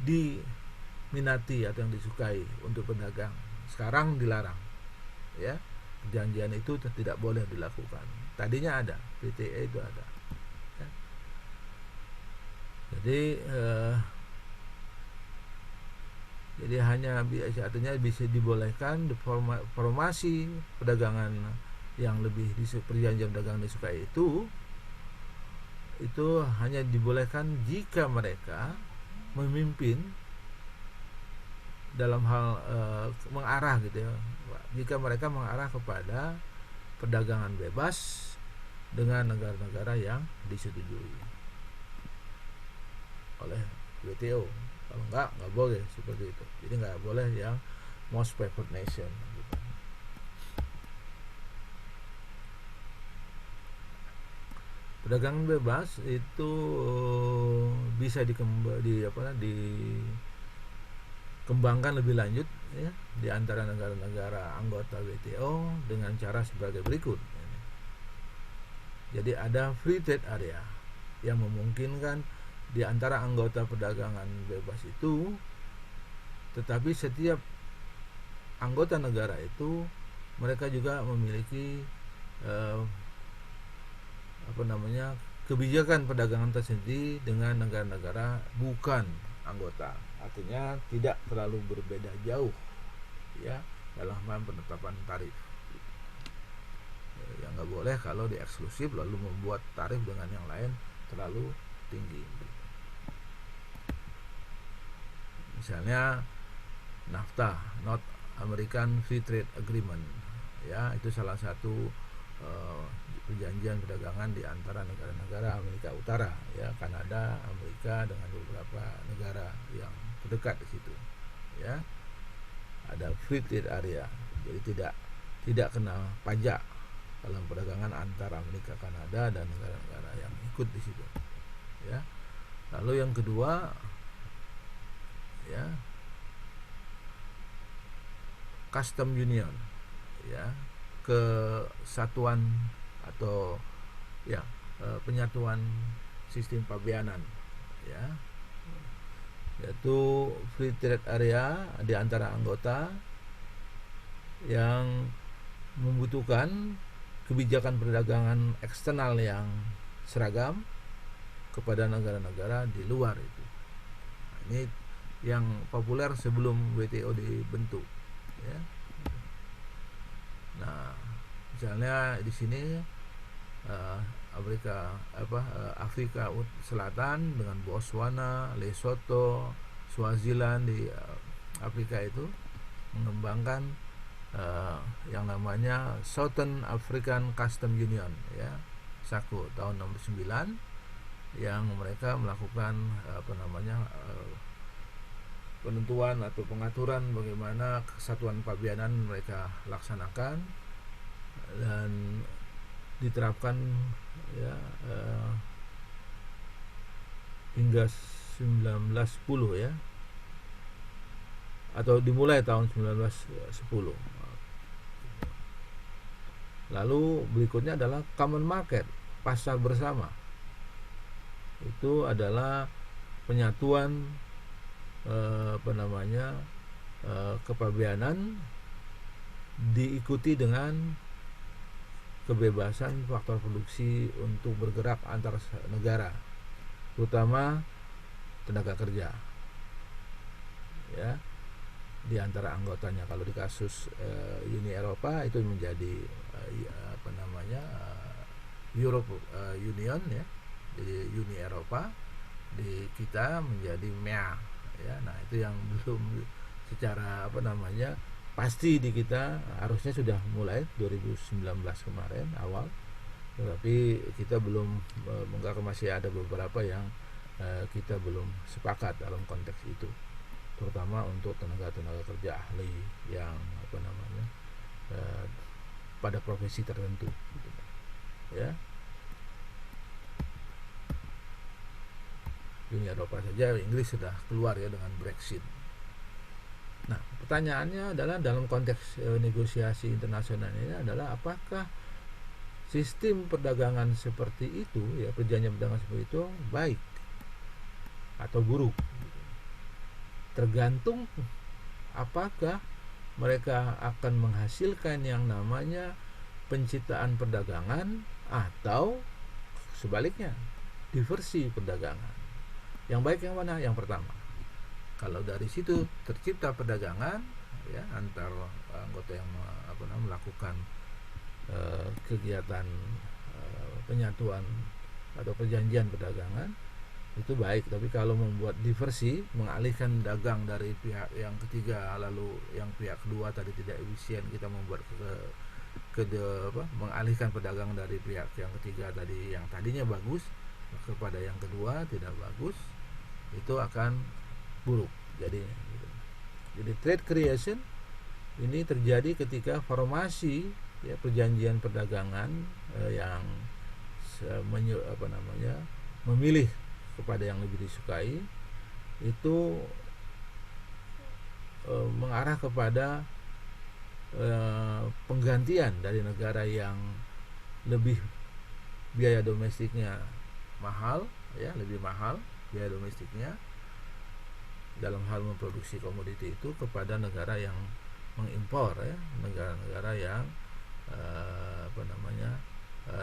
diminati atau yang disukai untuk berdagang sekarang dilarang, ya. Perjanjian itu tidak boleh dilakukan. Tadinya ada, PTE itu ada, ya. Jadi artinya bisa dibolehkan formasi perdagangan yang lebih perjanjian perdagangan disukai itu hanya dibolehkan jika mereka memimpin dalam hal mengarah gitu, ya. Jika mereka mengarah kepada perdagangan bebas dengan negara-negara yang disetujui oleh WTO. Kalau nggak boleh seperti itu. Jadi nggak boleh yang most favored nation gitu. Perdagangan bebas itu bisa dikembangkan lebih lanjut, ya, di antara negara-negara anggota WTO dengan cara sebagai berikut. Jadi ada free trade area yang memungkinkan di antara anggota perdagangan bebas itu, tetapi setiap anggota negara itu mereka juga memiliki kebijakan perdagangan tersendiri dengan negara-negara bukan anggota. Artinya tidak terlalu berbeda jauh, ya, dalam penetapan tarif. Yang nggak boleh kalau di eksklusif lalu membuat tarif dengan yang lain terlalu tinggi. Misalnya NAFTA, North American Free Trade Agreement, ya, itu salah satu perjanjian perdagangan di antara negara-negara Amerika Utara, ya, Kanada, Amerika dengan beberapa negara yang terdekat di situ, ya. Ada free trade area, jadi tidak kena pajak dalam perdagangan antara Amerika, Kanada dan negara-negara yang ikut di situ, ya. Lalu yang kedua, ya, custom union, ya, kesatuan atau, ya, penyatuan sistem pabeanan, ya, yaitu free trade area di antara anggota yang membutuhkan kebijakan perdagangan eksternal yang seragam, kepada negara-negara di luar itu. Nah, ini yang populer sebelum WTO dibentuk, ya. Nah, misalnya di sini Afrika Selatan dengan Botswana, Lesotho, Swaziland di Afrika itu mengembangkan yang namanya Southern African Custom Union, ya, SACU tahun 69, yang mereka melakukan penentuan atau pengaturan bagaimana kesatuan pabeanan mereka laksanakan dan diterapkan, ya, hingga 1910, ya, atau dimulai tahun 1910. Lalu berikutnya adalah common market, pasar bersama. Itu adalah penyatuan kepabeanan diikuti dengan kebebasan faktor produksi untuk bergerak antar negara, terutama tenaga kerja, ya, di antara anggotanya. Kalau di kasus Uni Eropa itu menjadi Europe Union, ya, jadi Uni Eropa. Di kita menjadi MEA, ya. Nah, itu yang belum secara pasti di kita, harusnya sudah mulai 2019 kemarin awal, tetapi kita belum masih ada beberapa yang kita belum sepakat dalam konteks itu, terutama untuk tenaga kerja ahli yang pada profesi tertentu, gitu, ya. Uni Eropa saja, Inggris sudah keluar, ya, dengan Brexit. Nah, pertanyaannya adalah dalam konteks negosiasi internasional ini adalah apakah sistem perdagangan seperti itu, ya, perjanjian perdagangan seperti itu baik atau buruk. Tergantung apakah mereka akan menghasilkan yang namanya penciptaan perdagangan atau sebaliknya, diversi perdagangan. Yang baik yang mana? Yang pertama. Kalau dari situ tercipta perdagangan, ya, antar anggota yang melakukan kegiatan penyatuan atau perjanjian perdagangan, itu baik. Tapi kalau membuat diversi, mengalihkan dagang dari pihak yang ketiga, lalu yang pihak kedua tadi tidak efisien, kita membuat mengalihkan perdagangan dari pihak yang ketiga tadi, yang tadinya bagus, kepada yang kedua tidak bagus, itu akan buruk. Jadi trade creation ini terjadi ketika formasi, ya, perjanjian perdagangan yang memilih kepada yang lebih disukai, itu mengarah kepada penggantian dari negara yang lebih biaya domestiknya mahal, ya, lebih mahal biaya domestiknya dalam hal memproduksi komoditi itu, kepada negara yang mengimpor, ya, negara-negara yang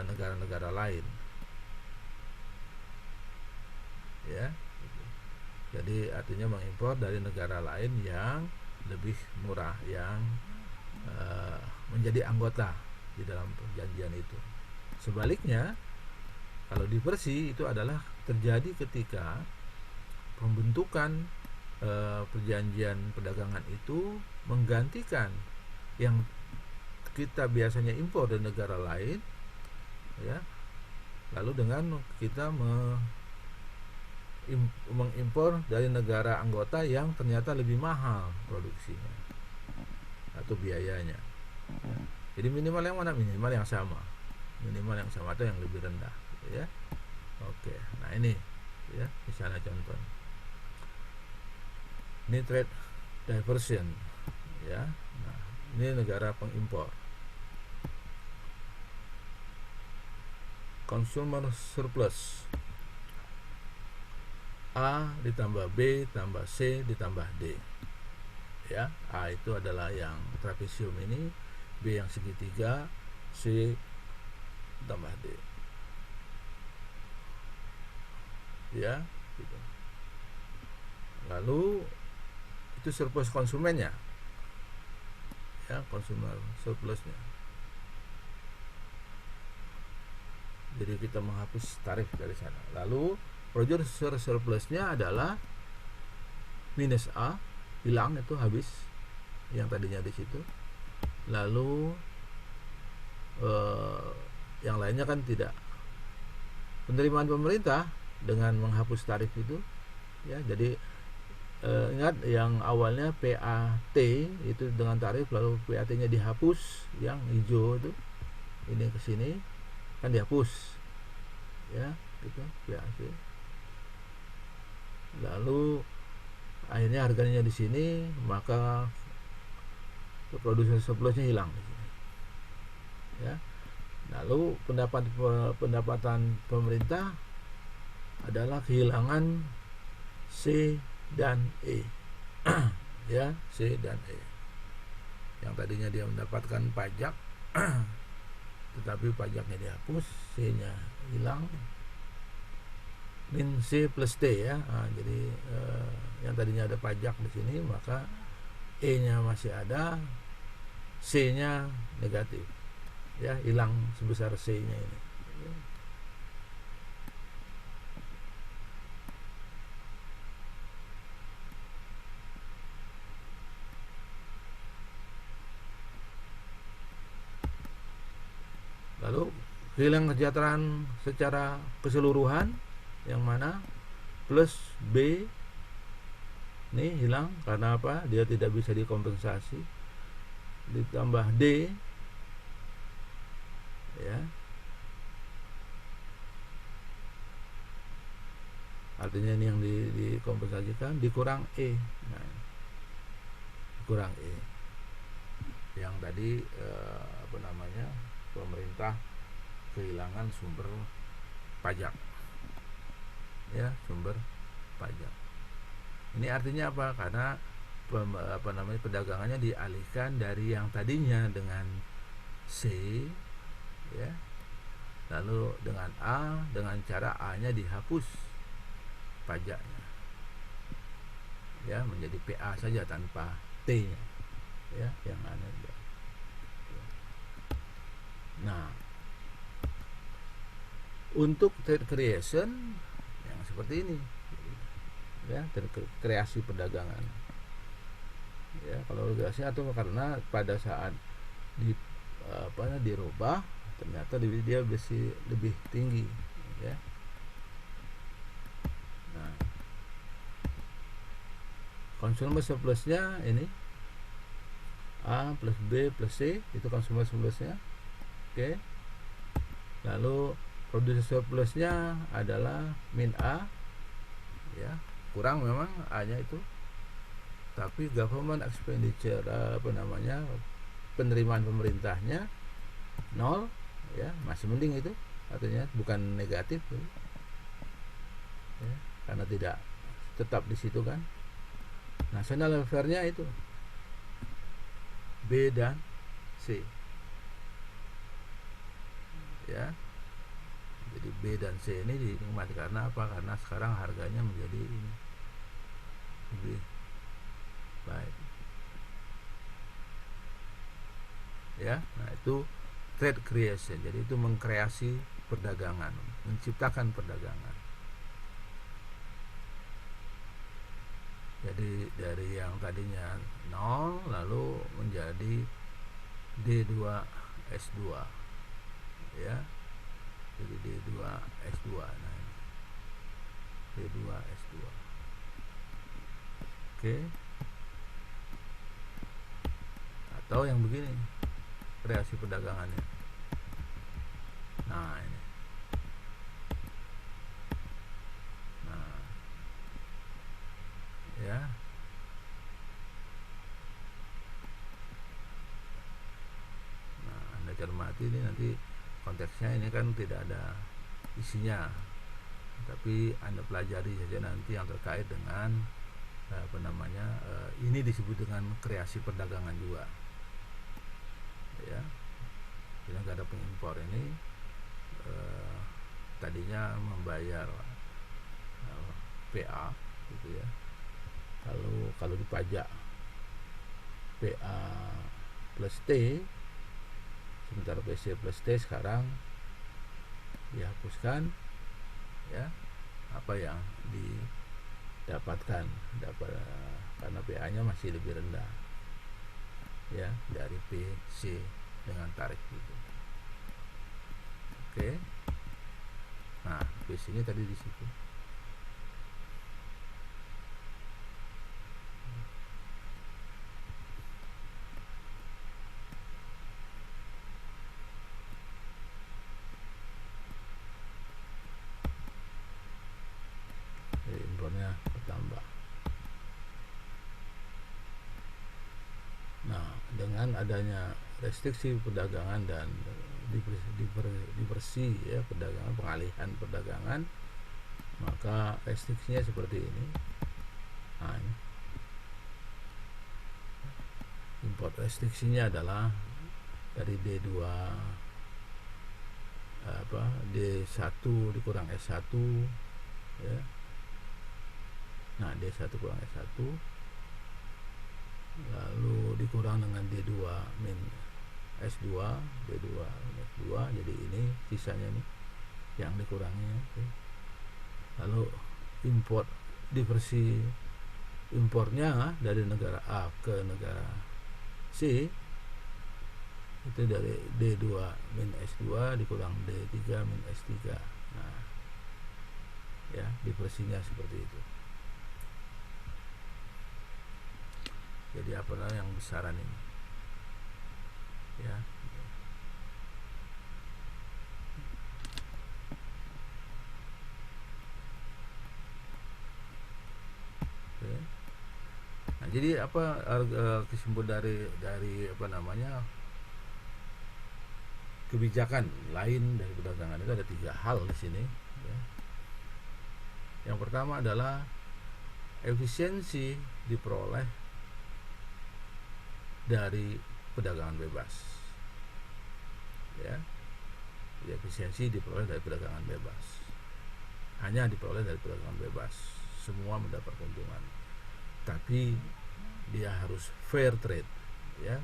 negara-negara lain, ya. Jadi artinya mengimpor dari negara lain yang lebih murah, yang menjadi anggota di dalam perjanjian itu. Sebaliknya, kalau diversi itu adalah terjadi ketika pembentukan perjanjian perdagangan itu menggantikan yang kita biasanya impor dari negara lain, ya, lalu dengan kita mengimpor dari negara anggota yang ternyata lebih mahal produksinya atau biayanya. Jadi minimal yang mana? Minimal yang sama atau yang lebih rendah, gitu, ya. Oke, nah ini, ya, misalnya contoh. Ini trade diversion, ya. Nah, ini negara pengimpor. Consumer surplus, A ditambah B tambah C ditambah D, ya. A itu adalah yang trapesium ini, B yang segitiga, C tambah D. ya gitu. Lalu itu surplus konsumennya, ya, konsumer surplusnya. Jadi kita menghapus tarif dari sana. Lalu producer surplusnya adalah minus A, hilang, itu habis yang tadinya di situ. Lalu yang lainnya kan tidak. Penerimaan pemerintah dengan menghapus tarif itu, ya, jadi ingat yang awalnya PAT itu dengan tarif, lalu PAT-nya dihapus, yang hijau itu, ini ke sini kan dihapus, ya, gitu, PAT. Lalu akhirnya harganya di sini, maka produsen surplusnya hilang di sini, ya. Lalu pendapatan pemerintah adalah kehilangan C dan E. Ya, C dan E. Yang tadinya dia mendapatkan pajak tetapi pajaknya dihapus, C-nya hilang, min C plus T, ya. Jadi yang tadinya ada pajak di sini, maka E-nya masih ada, C-nya negatif, ya, hilang sebesar C-nya ini. Lalu kehilangan kesejahteraan secara keseluruhan, yang mana plus B ini hilang karena apa? Dia tidak bisa dikompensasi. Ditambah D, ya, artinya ini yang dikompensasikan, dikurang E. Nah, dikurang E yang tadi pemerintah kehilangan sumber pajak, ya, sumber pajak. Ini artinya apa? Karena perdagangannya dialihkan dari yang tadinya dengan C, ya, lalu dengan A, dengan cara A-nya dihapus pajaknya, ya, menjadi PA saja tanpa T-nya, ya, yang ada. Nah, untuk trade creation yang seperti ini, ya, kreasi perdagangan, ya, kalau kreasi atau karena pada saat dirubah ternyata dia lebih tinggi, ya. Nah, consumer surplusnya ini A plus B plus C, itu consumer surplusnya. Oke. Lalu producer surplusnya adalah min A, ya, kurang memang A-nya itu, tapi government expenditure penerimaan pemerintahnya 0, ya, masih mending itu, artinya bukan negatif, ya, karena tidak tetap di situ kan. National welfare-nya itu B dan C, ya. Jadi B dan C ini dinikmati karena apa? Karena sekarang harganya menjadi ini lebih baik, ya. Nah, itu trade creation. Jadi itu mengkreasi perdagangan, menciptakan perdagangan. Jadi dari yang tadinya 0 lalu menjadi D2S2, ya. Jadi D2S2. Nah, ini D2S2. Oke. Atau yang begini kreasi perdagangannya. Nah, ini. Nah, ya. Nah, Anda cermati ini, nanti konteksnya ini kan tidak ada isinya, tapi Anda pelajari saja nanti yang terkait dengan ini disebut dengan kreasi perdagangan juga, ya. Jadi negara pengimpor ini tadinya membayar PA gitu ya. Kalau dipajak PA plus T, sementara PC plus T sekarang dihapuskan ya. Apa yang didapatkan karena PA-nya masih lebih rendah ya dari PC dengan tarif itu. Oke. Nah, PC-nya tadi di situ. Impornya bertambah. Nah, dengan adanya restriksi perdagangan dan diversi ya perdagangan, pengalihan perdagangan, maka restriksinya seperti ini. Nah, ini. Import restriksinya adalah dari D2 D1 dikurang S1 ya. Nah, D1 kurang S1 lalu dikurang dengan D2 min S2, D2 min S2, jadi ini sisanya nih yang dikuranginya. Lalu import diversi impornya dari negara A ke negara C itu dari D2 min S2 dikurang D3 min S3. Nah, ya diversinya seperti itu. Jadi apalah yang besaran ini ya. Oke. Nah, jadi apa kesimpulan dari apa namanya kebijakan lain dari perdagangan itu ada 3 hal di sini ya. Yang pertama adalah efisiensi diperoleh dari perdagangan bebas ya. Efisiensi diperoleh dari perdagangan bebas, hanya diperoleh dari perdagangan bebas, semua mendapat keuntungan, tapi dia harus fair trade ya,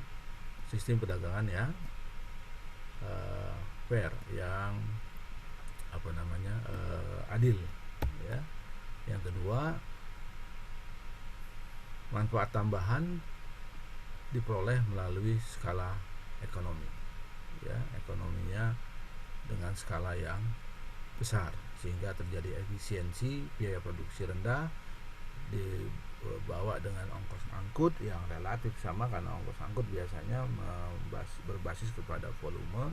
sistem perdagangan yang fair, yang apa namanya adil ya. Yang kedua, manfaat tambahan diperoleh melalui skala ekonomi ya, ekonominya dengan skala yang besar sehingga terjadi efisiensi, biaya produksi rendah dibawa dengan ongkos angkut yang relatif sama, karena ongkos angkut biasanya berbasis kepada volume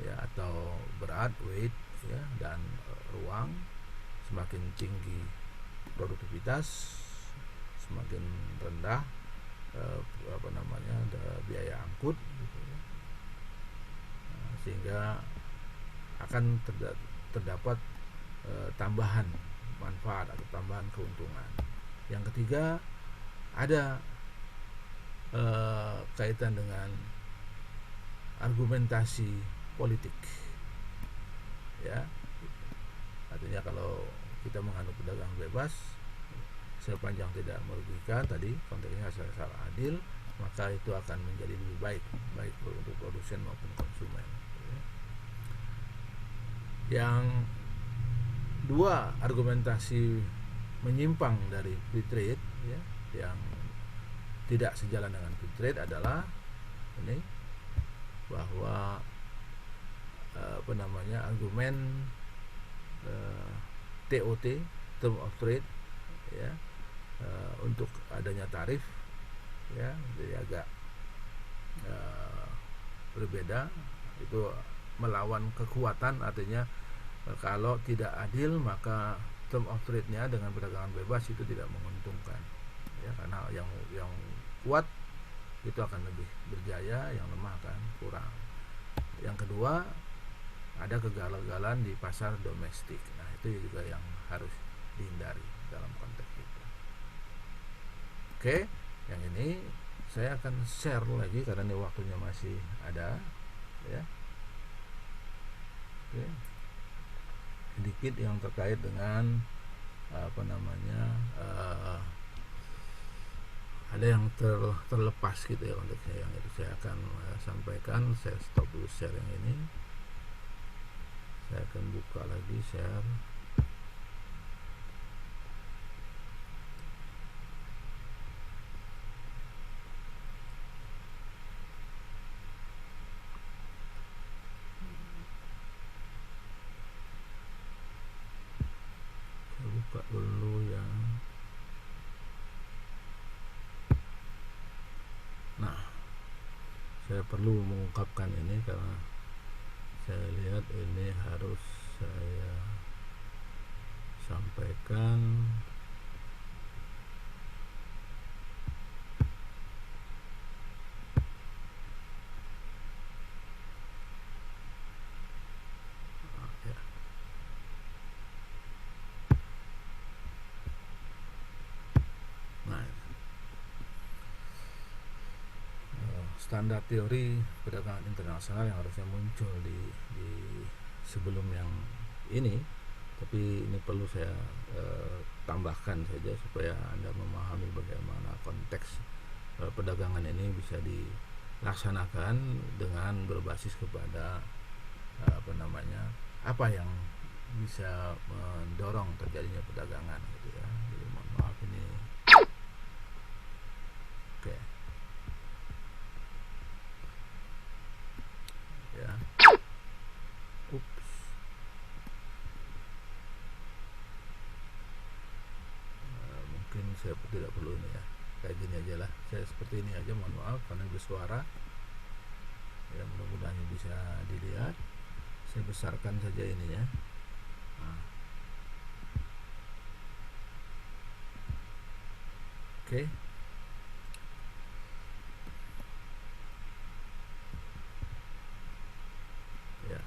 ya atau berat, weight ya, dan ruang. Semakin tinggi produktivitas, semakin rendah biaya angkut gitu ya. Nah, sehingga akan terdapat tambahan manfaat atau tambahan keuntungan. Yang ketiga, ada kaitan dengan argumentasi politik ya. Artinya kalau kita menganut perdagangan bebas sepanjang tidak merugikan, tadi konteksnya asal adil, maka itu akan menjadi lebih baik untuk produsen maupun konsumen. Yang dua, argumentasi menyimpang dari free trade ya, yang tidak sejalan dengan free trade adalah ini, bahwa argumen TOT, term of trade ya, untuk adanya tarif ya, jadi agak berbeda, itu melawan kekuatan. Artinya kalau tidak adil maka term of trade-nya dengan perdagangan bebas itu tidak menguntungkan ya, karena yang kuat itu akan lebih berjaya, yang lemah akan kurang. Yang kedua, ada kegagalan di pasar domestik. Nah, itu juga yang harus dihindari dalam konteks itu. Oke, yang ini saya akan share lagi karena ini waktunya masih ada ya. Oke. Sedikit yang terkait dengan apa namanya ada yang terlepas gitu ya konteksnya, yang itu saya akan sampaikan. Saya stop dulu share yang ini, saya akan buka lagi share. Saya buka dulu yang saya perlu mengungkapkan ini karena saya lihat ini harus saya sampaikan. Ya. Nah, standar teori perdagangan internasional yang harusnya muncul di sebelum yang ini, tapi ini perlu saya tambahkan saja supaya Anda memahami bagaimana konteks perdagangan ini bisa dilaksanakan dengan berbasis kepada apa yang bisa mendorong terjadinya perdagangan gitu ya. Jadi mohon maaf ini. Oke. Ya. Ups. Mungkin saya tidak perlu ini ya. Kayak gini aja lah. Saya seperti ini aja, mohon maaf karena bersuara. Ya, mudah-mudahan bisa dilihat. Saya besarkan saja ini ya. Nah. Oke. Ya.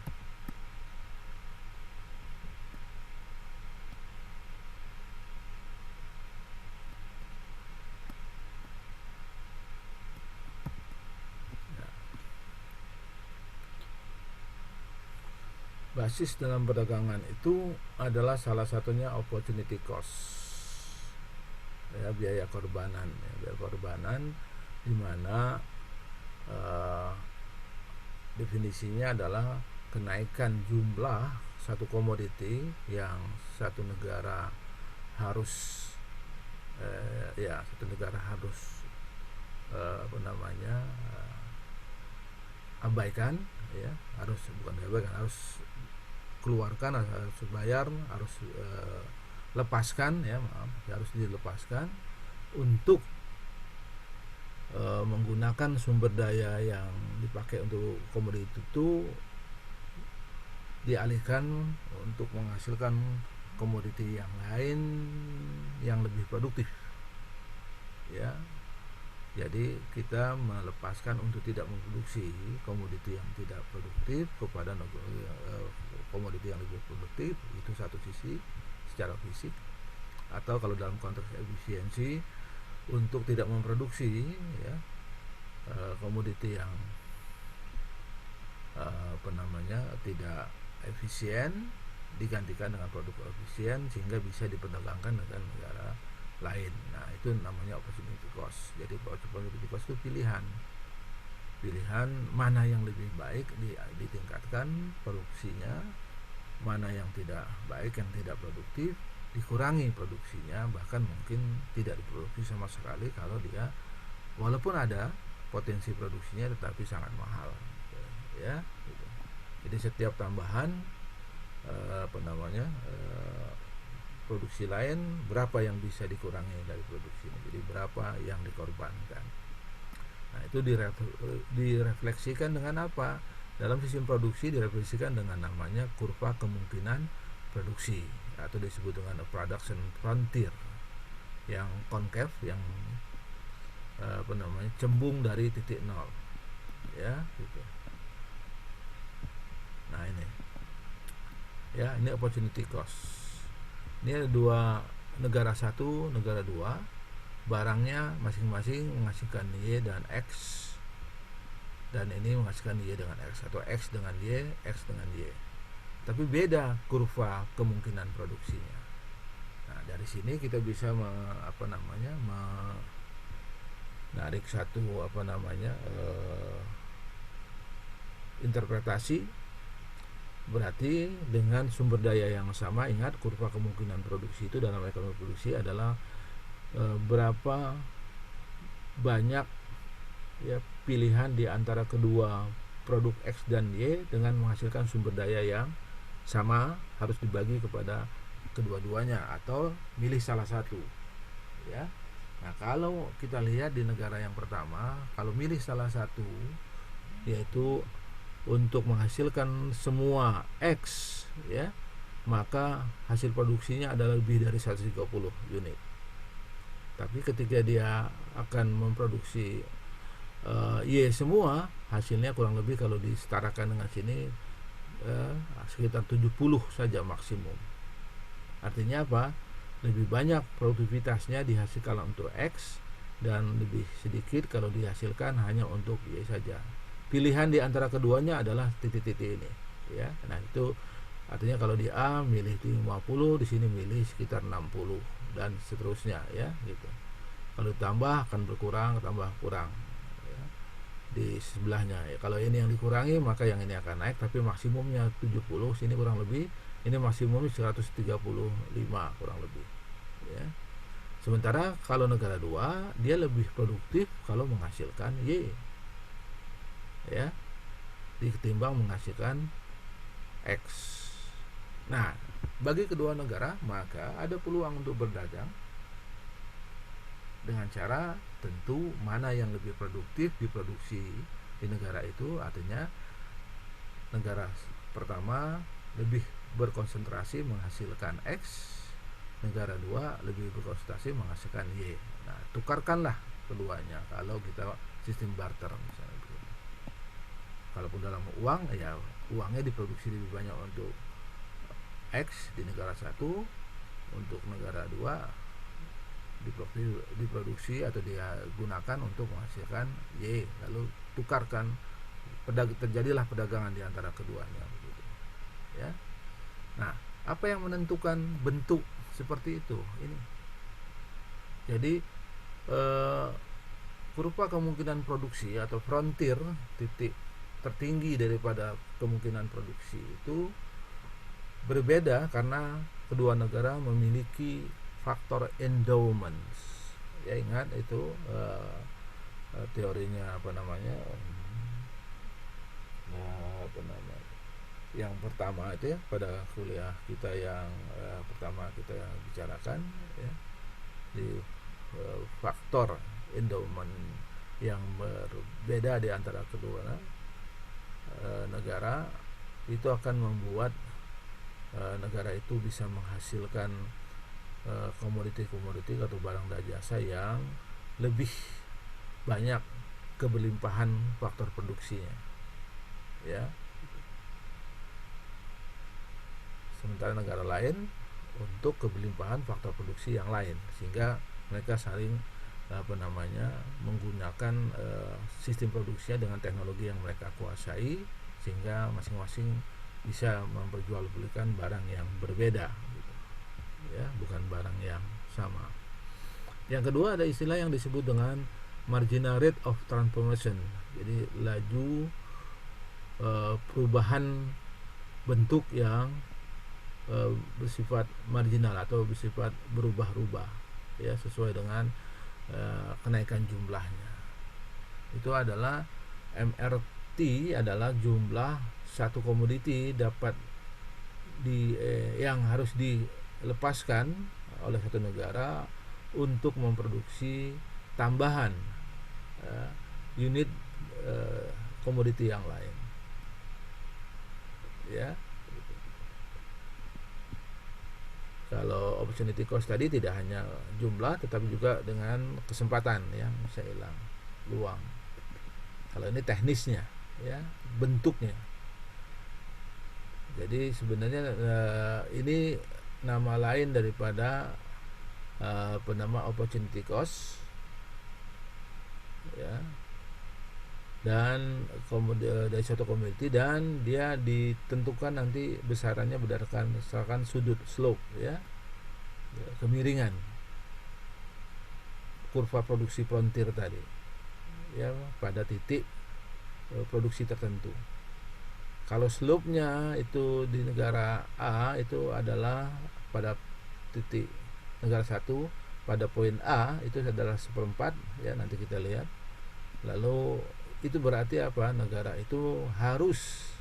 Basis dalam perdagangan itu adalah salah satunya opportunity cost, ya, biaya korbanan, ya, biaya korbanan, di mana definisinya adalah kenaikan jumlah satu komoditi yang satu negara harus abaikan, ya, harus keluarkan, harus bayar, harus lepaskan, ya maaf, harus dilepaskan untuk menggunakan sumber daya yang dipakai untuk komoditi itu dialihkan untuk menghasilkan komoditi yang lain yang lebih produktif, ya. Jadi kita melepaskan untuk tidak memproduksi komoditi yang tidak produktif kepada komoditi yang lebih produktif. Itu satu sisi secara fisik. Atau kalau dalam konteks efisiensi, untuk tidak memproduksi, ya, komoditi yang tidak efisien, digantikan dengan produk efisien sehingga bisa diperdagangkan dengan negara lain. Nah, itu namanya opportunity cost. Jadi opportunity cost itu pilihan mana yang lebih baik ditingkatkan produksinya, mana yang tidak baik, yang tidak produktif dikurangi produksinya, bahkan mungkin tidak diproduksi sama sekali kalau dia walaupun ada potensi produksinya tetapi sangat mahal, ya gitu. Jadi setiap tambahan produksi lain, berapa yang bisa dikurangi dari produksi ini, jadi berapa yang dikorbankan. Nah, itu direfleksikan dengan apa? Dalam sistem produksi direfleksikan dengan namanya kurva kemungkinan produksi, atau disebut dengan production frontier, yang concave, yang cembung dari titik nol, ya gitu. Nah, ini ya, ini opportunity cost. Ini ada dua negara, satu negara dua, barangnya masing-masing menghasilkan Y dan X, dan ini menghasilkan Y dengan X, atau X dengan Y, X dengan Y, tapi beda kurva kemungkinan produksinya. Nah, dari sini kita bisa menarik satu interpretasi. Berarti dengan sumber daya yang sama, ingat kurva kemungkinan produksi itu dalam ekonomi produksi adalah berapa banyak ya pilihan di antara kedua produk X dan Y dengan menghasilkan sumber daya yang sama, harus dibagi kepada kedua-duanya atau milih salah satu ya. Nah, kalau kita lihat di negara yang pertama, kalau milih salah satu, yaitu untuk menghasilkan semua X ya, maka hasil produksinya adalah lebih dari 130 unit. Tapi ketika dia akan memproduksi Y semua, hasilnya kurang lebih kalau disetarakan dengan sini sekitar 70 saja maksimum. Artinya apa? Lebih banyak produktivitasnya dihasilkan untuk X dan lebih sedikit kalau dihasilkan hanya untuk Y saja. Pilihan di antara keduanya adalah titik-titik ini ya. Nah, itu artinya kalau di A milih 50, di sini milih sekitar 60 dan seterusnya ya gitu. Kalau ditambah akan berkurang, tambah kurang ya, di sebelahnya ya. Kalau ini yang dikurangi maka yang ini akan naik, tapi maksimumnya 70, sini kurang lebih ini maksimumnya 135 kurang lebih ya. Sementara kalau negara 2 dia lebih produktif kalau menghasilkan Y ya, diketimbang menghasilkan X. Nah, bagi kedua negara maka ada peluang untuk berdagang dengan cara tentu mana yang lebih produktif diproduksi di negara itu. Artinya negara pertama lebih berkonsentrasi menghasilkan X, negara 2 lebih berkonsentrasi menghasilkan Y. Nah, tukarkanlah keduanya kalau kita sistem barter misalnya begitu. Kalaupun dalam uang, ya uangnya diproduksi lebih banyak untuk X di negara 1, untuk negara 2 diproduksi atau dia gunakan untuk menghasilkan Y, lalu tukarkan, terjadilah perdagangan di antara keduanya begitu ya. Nah, apa yang menentukan bentuk seperti itu ini? Jadi kurva kemungkinan produksi atau frontier, titik tertinggi daripada kemungkinan produksi itu berbeda karena kedua negara memiliki faktor endowments ya. Ingat itu teorinya yang pertama itu ya, pada kuliah kita yang pertama kita bicarakan ya, di faktor endowment yang berbeda di antara kedua negara itu akan membuat negara itu bisa menghasilkan komoditi-komoditi atau barang dan jasa yang lebih banyak keberlimpahan faktor produksinya ya. Sementara negara lain untuk keberlimpahan faktor produksi yang lain, sehingga mereka saling menggunakan sistem produksinya dengan teknologi yang mereka kuasai, sehingga masing-masing bisa memperjualbelikan barang yang berbeda gitu. Ya, bukan barang yang sama. Yang kedua ada istilah yang disebut dengan marginal rate of transformation. Jadi laju perubahan bentuk yang bersifat marginal atau bersifat berubah-ubah ya, sesuai dengan kenaikan jumlahnya. Itu adalah MRT adalah jumlah satu komoditi dapat yang harus dilepaskan oleh satu negara untuk memproduksi tambahan unit komoditi yang lain ya. Kalau opportunity cost tadi tidak hanya jumlah tetapi juga dengan kesempatan yang bisa hilang, peluang. Kalau ini teknisnya ya, bentuknya. Jadi sebenarnya ini nama lain daripada penama opportunity cost ya, dan dari suatu komoditi, dan dia ditentukan nanti besarannya berdasarkan sudut slope ya. ya, kemiringan kurva produksi frontier tadi, ya, pada titik produksi tertentu. Kalau slope-nya itu di negara A itu adalah pada titik negara 1 pada poin A itu adalah 1/4, ya, nanti kita lihat. Lalu itu berarti apa? Negara itu harus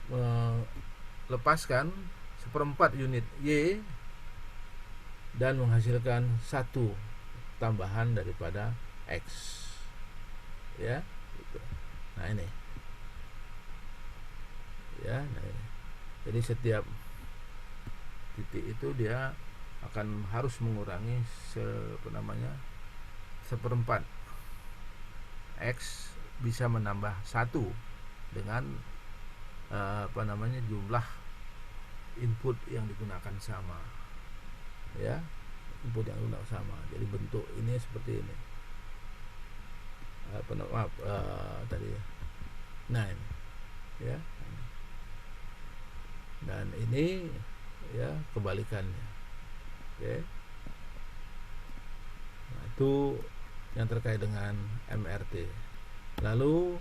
melepaskan 1/4 unit Y dan menghasilkan 1 tambahan daripada X, ya, gitu. Nah ini, ya, nah ini. Jadi setiap titik itu dia akan harus mengurangi 1/4 X bisa menambah 1 dengan jumlah input yang digunakan sama, ya, input yang digunakan sama. Jadi bentuk ini seperti ini, tadi, nah ini, ya, dan ini, ya, kebalikannya, oke. Nah, itu yang terkait dengan MRT. Lalu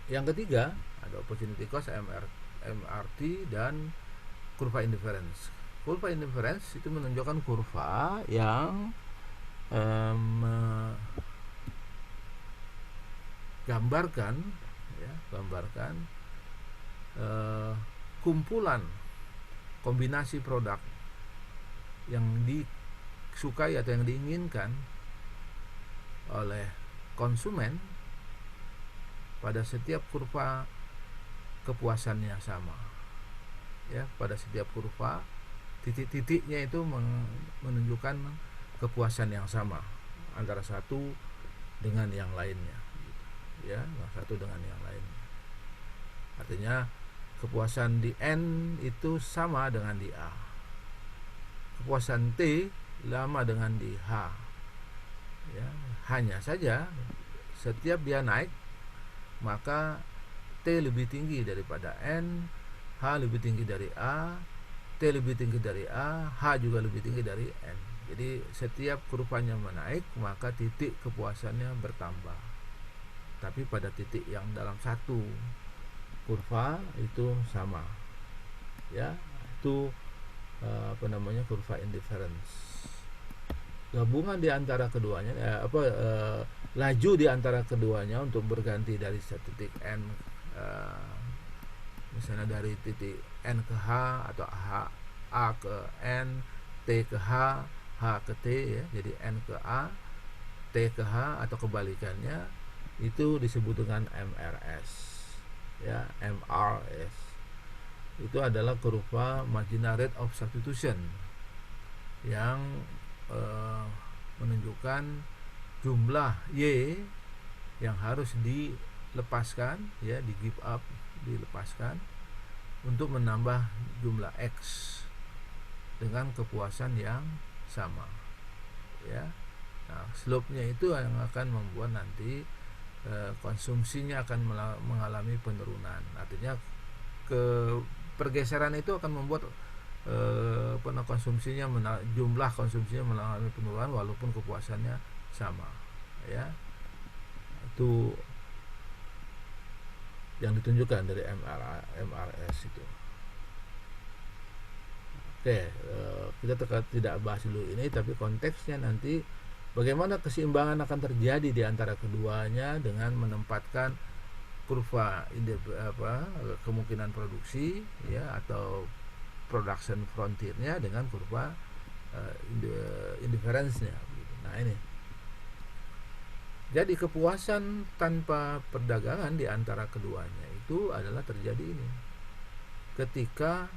yang ketiga ada opportunity cost, MRT, dan kurva indifference. Kurva indifference itu menunjukkan kurva yang gambarkan kumpulan kombinasi produk yang disukai atau yang diinginkan oleh konsumen pada setiap kurva kepuasannya sama, ya, pada setiap kurva titik-titiknya itu menunjukkan kepuasan yang sama antara satu dengan yang lainnya, ya, satu dengan yang lainnya. Artinya kepuasan di N itu sama dengan di A, kepuasan T sama dengan di H, ya. Hanya saja setiap dia naik maka T lebih tinggi daripada N, H lebih tinggi dari A, T lebih tinggi dari A, H juga lebih tinggi dari N. Jadi setiap kurvanya menaik maka titik kepuasannya bertambah. Tapi pada titik yang dalam satu kurva itu sama, ya, itu kurva indifference. Gabungan di antara keduanya, laju di antara keduanya untuk berganti dari titik N, misalnya dari titik N ke H atau A ke N, T ke H, H ke T, ya, jadi N ke A, T ke H atau kebalikannya, itu disebut dengan MRS, ya, MRS. Itu adalah kurva marginal rate of substitution yang menunjukkan jumlah Y yang harus dilepaskan, ya, di give up, dilepaskan untuk menambah jumlah X dengan kepuasan yang sama, ya. Nah, slope-nya itu yang akan membuat nanti konsumsinya akan mengalami penurunan. Artinya pergeseran itu akan membuat jumlah konsumsinya mengalami penurunan walaupun kepuasannya sama, ya. Itu yang ditunjukkan dari MRS itu. Oke, kita tidak bahas dulu ini, tapi konteksnya nanti bagaimana keseimbangan akan terjadi di antara keduanya dengan menempatkan kurva kemungkinan produksi, ya, atau production frontiernya dengan kurva indifference-nya. Nah ini, jadi kepuasan tanpa perdagangan di antara keduanya itu adalah terjadi ini ketika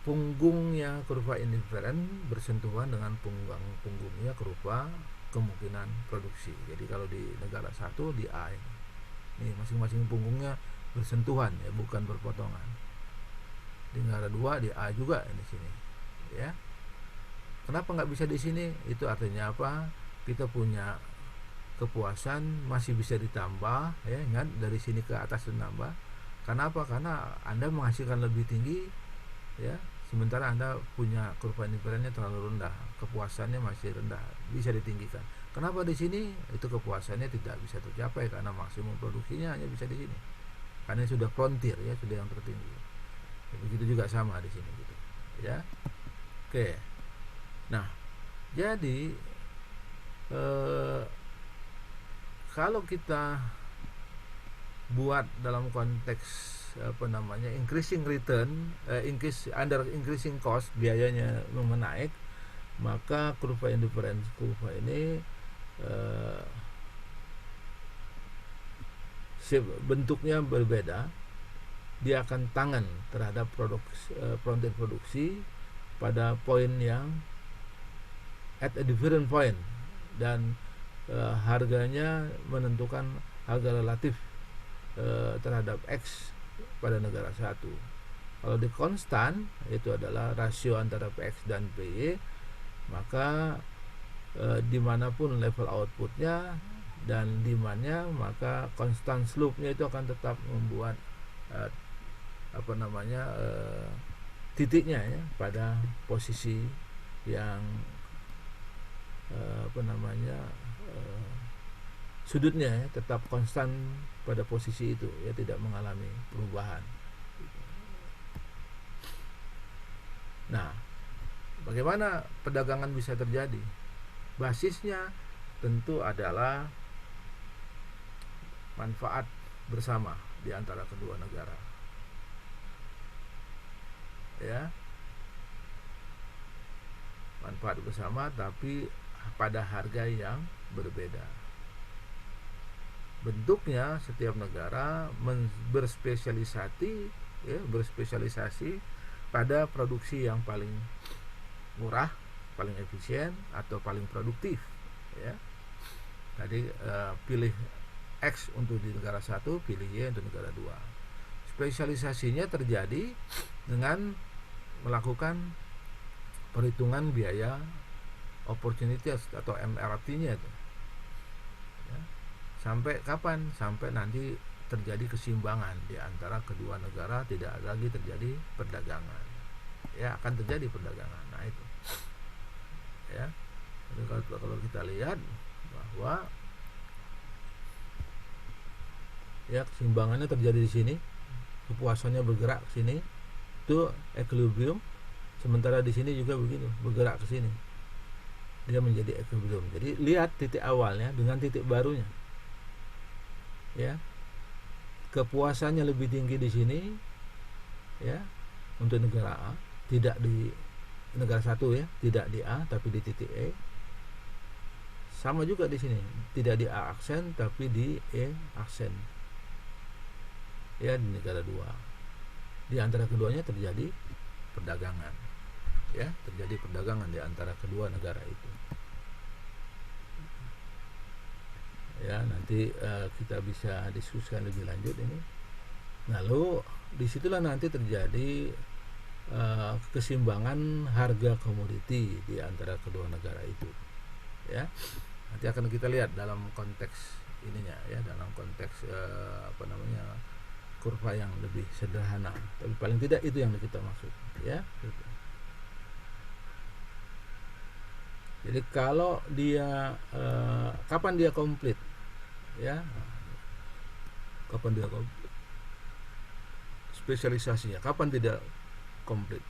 punggungnya kurva indifferent bersentuhan dengan punggungnya kurva kemungkinan produksi. Jadi kalau di negara satu di A ini masing-masing punggungnya bersentuhan, ya, bukan berpotongan. Di negara 2 di A juga di sini, ya. Kenapa nggak bisa di sini? Itu artinya apa? Kita punya kepuasan masih bisa ditambah, ya, dari sini ke atas ditambah. Karena apa? Karena Anda menghasilkan lebih tinggi ya. Sementara Anda punya kurva indiferennya terlalu rendah, kepuasannya masih rendah, bisa ditinggikan. Kenapa di sini itu kepuasannya tidak bisa tercapai karena maksimum produksinya hanya bisa di sini. Karena sudah frontier ya, sudah yang tertinggi. Begitu juga sama di sini gitu. Ya. Oke. Nah, jadi kalau kita buat dalam konteks increasing return, increasing cost, biayanya menaik, maka kurva indifference kurva ini bentuknya berbeda. Dia akan tangan terhadap frontier produksi pada poin yang at a different point, dan harganya menentukan harga relatif terhadap X pada negara satu. Kalau di konstan, itu adalah rasio antara PX dan PY, maka dimanapun level outputnya dan demandnya, maka constant slope-nya itu akan tetap membuat titiknya ya pada posisi yang sudutnya ya, tetap konstan pada posisi itu ya, tidak mengalami perubahan. Nah, bagaimana perdagangan bisa terjadi? Basisnya tentu adalah manfaat bersama di antara kedua negara. Ya. Manfaat bersama tapi pada harga yang berbeda. Bentuknya setiap negara berspesialisasi pada produksi yang paling murah, paling efisien atau paling produktif ya. Tadi pilih X untuk di negara satu, pilih Y untuk negara dua. Spesialisasinya terjadi dengan melakukan perhitungan biaya opportunity atau MRT-nya itu. Ya. Sampai kapan? Sampai nanti terjadi keseimbangan di antara kedua negara, tidak lagi terjadi perdagangan. Ya, akan terjadi perdagangan. Nah, itu. Ya. Jadi kalau kita lihat bahwa ya keseimbangannya terjadi di sini, kepuasannya bergerak ke sini, itu equilibrium. Sementara di sini juga begitu, bergerak ke sini, dia menjadi equilibrium. Jadi lihat titik awalnya dengan titik barunya, ya, kepuasannya lebih tinggi di sini, ya, untuk negara A, tidak di negara satu ya, tidak di A tapi di titik E. Sama juga di sini, tidak di A aksen tapi di E aksen, ya, di negara dua. Di antara keduanya terjadi perdagangan, ya, terjadi perdagangan di antara kedua negara itu. Ya, nanti kita bisa diskusikan lebih lanjut ini. Lalu disitulah nanti terjadi keseimbangan harga komoditi di antara kedua negara itu. Ya, nanti akan kita lihat dalam konteks ininya ya, dalam konteks kurva yang lebih sederhana. Tapi paling tidak itu yang kita maksud, ya. Gitu. Jadi kalau dia kapan dia komplit, ya, kapan dia komplit spesialisasinya, kapan tidak komplit.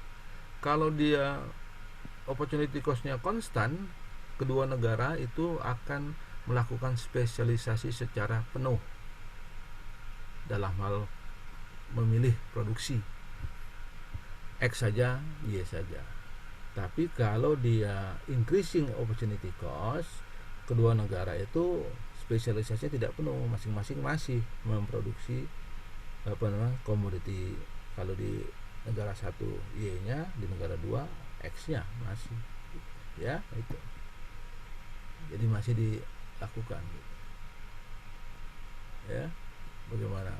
Kalau dia opportunity cost-nya konstan, kedua negara itu akan melakukan spesialisasi secara penuh dalam hal memilih produksi X saja, Y saja. Tapi kalau dia increasing opportunity cost, kedua negara itu spesialisasinya tidak penuh, masing-masing masih memproduksi komoditi. Kalau di negara satu Y-nya, di negara dua X-nya masih, ya, itu. Jadi masih dilakukan, ya, bagaimana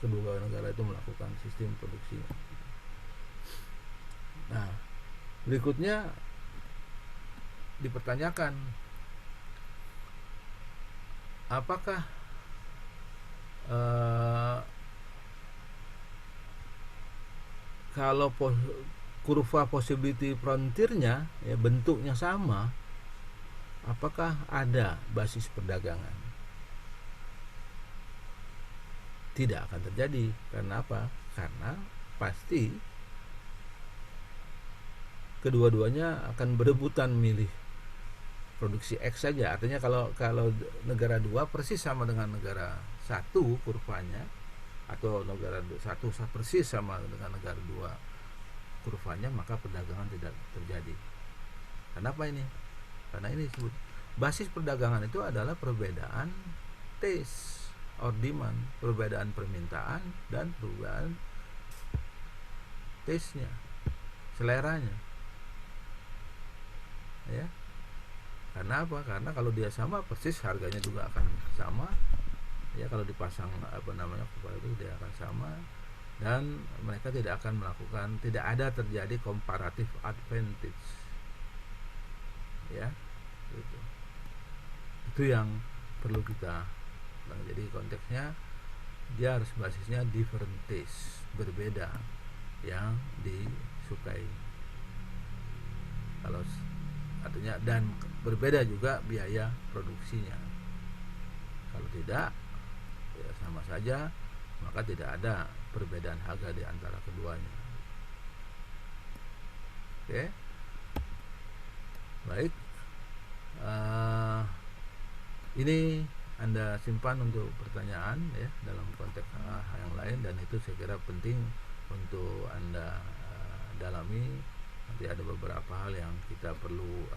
kedua negara itu melakukan sistem produksinya. Nah, berikutnya dipertanyakan, apakah kalau kurva possibility frontier-nya ya bentuknya sama, apakah ada basis perdagangan? Tidak akan terjadi. Karena apa? Karena pasti kedua-duanya akan berebutan milih produksi X saja. Artinya kalau negara 2 persis sama dengan negara 1 kurvanya, atau negara 1 persis sama dengan negara 2 kurvanya, maka perdagangan tidak terjadi. Kenapa ini? Karena ini disebut basis perdagangan itu adalah perbedaan taste or demand, perbedaan permintaan dan perbedaan taste-nya, seleranya. Ya. Karena apa? Karena kalau dia sama persis harganya juga akan sama. Ya, kalau dipasang kurva itu dia akan sama, dan mereka tidak akan melakukan, tidak ada terjadi comparative advantage. Ya, itu yang perlu kita. Jadi konteksnya dia harus basisnya different taste, berbeda yang disukai. Kalau artinya, dan berbeda juga biaya produksinya. Kalau tidak, ya sama saja, maka tidak ada perbedaan harga di antara keduanya. Oke, baik. Ini Anda simpan untuk pertanyaan ya dalam konteks yang lain, dan itu saya kira penting untuk Anda dalami. Nanti ada beberapa hal yang kita perlu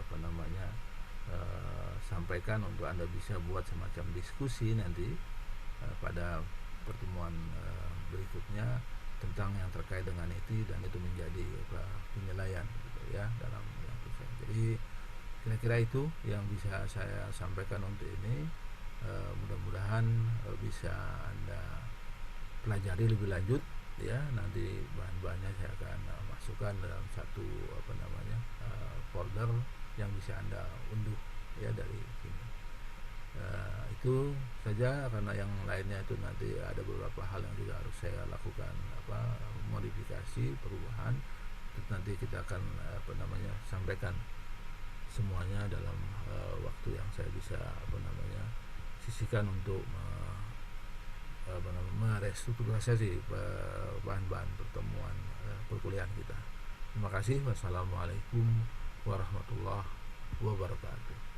sampaikan untuk Anda bisa buat semacam diskusi nanti pada pertemuan berikutnya tentang yang terkait dengan itu, dan itu menjadi penilaian gitu ya dalam yang proses. Jadi kira-kira itu yang bisa saya sampaikan untuk ini. Mudah-mudahan bisa Anda pelajari lebih lanjut ya. Nanti bahan-bahannya saya akan masukkan dalam satu folder yang bisa Anda unduh ya dari sini. Itu saja, karena yang lainnya itu nanti ada beberapa hal yang juga harus saya lakukan modifikasi, perubahan. Nanti kita akan sampaikan semuanya dalam waktu yang saya bisa sisihkan untuk merestrukturisasi bahan-bahan pertemuan perkuliahan kita. Terima kasih. Wassalamualaikum warahmatullahi wabarakatuh.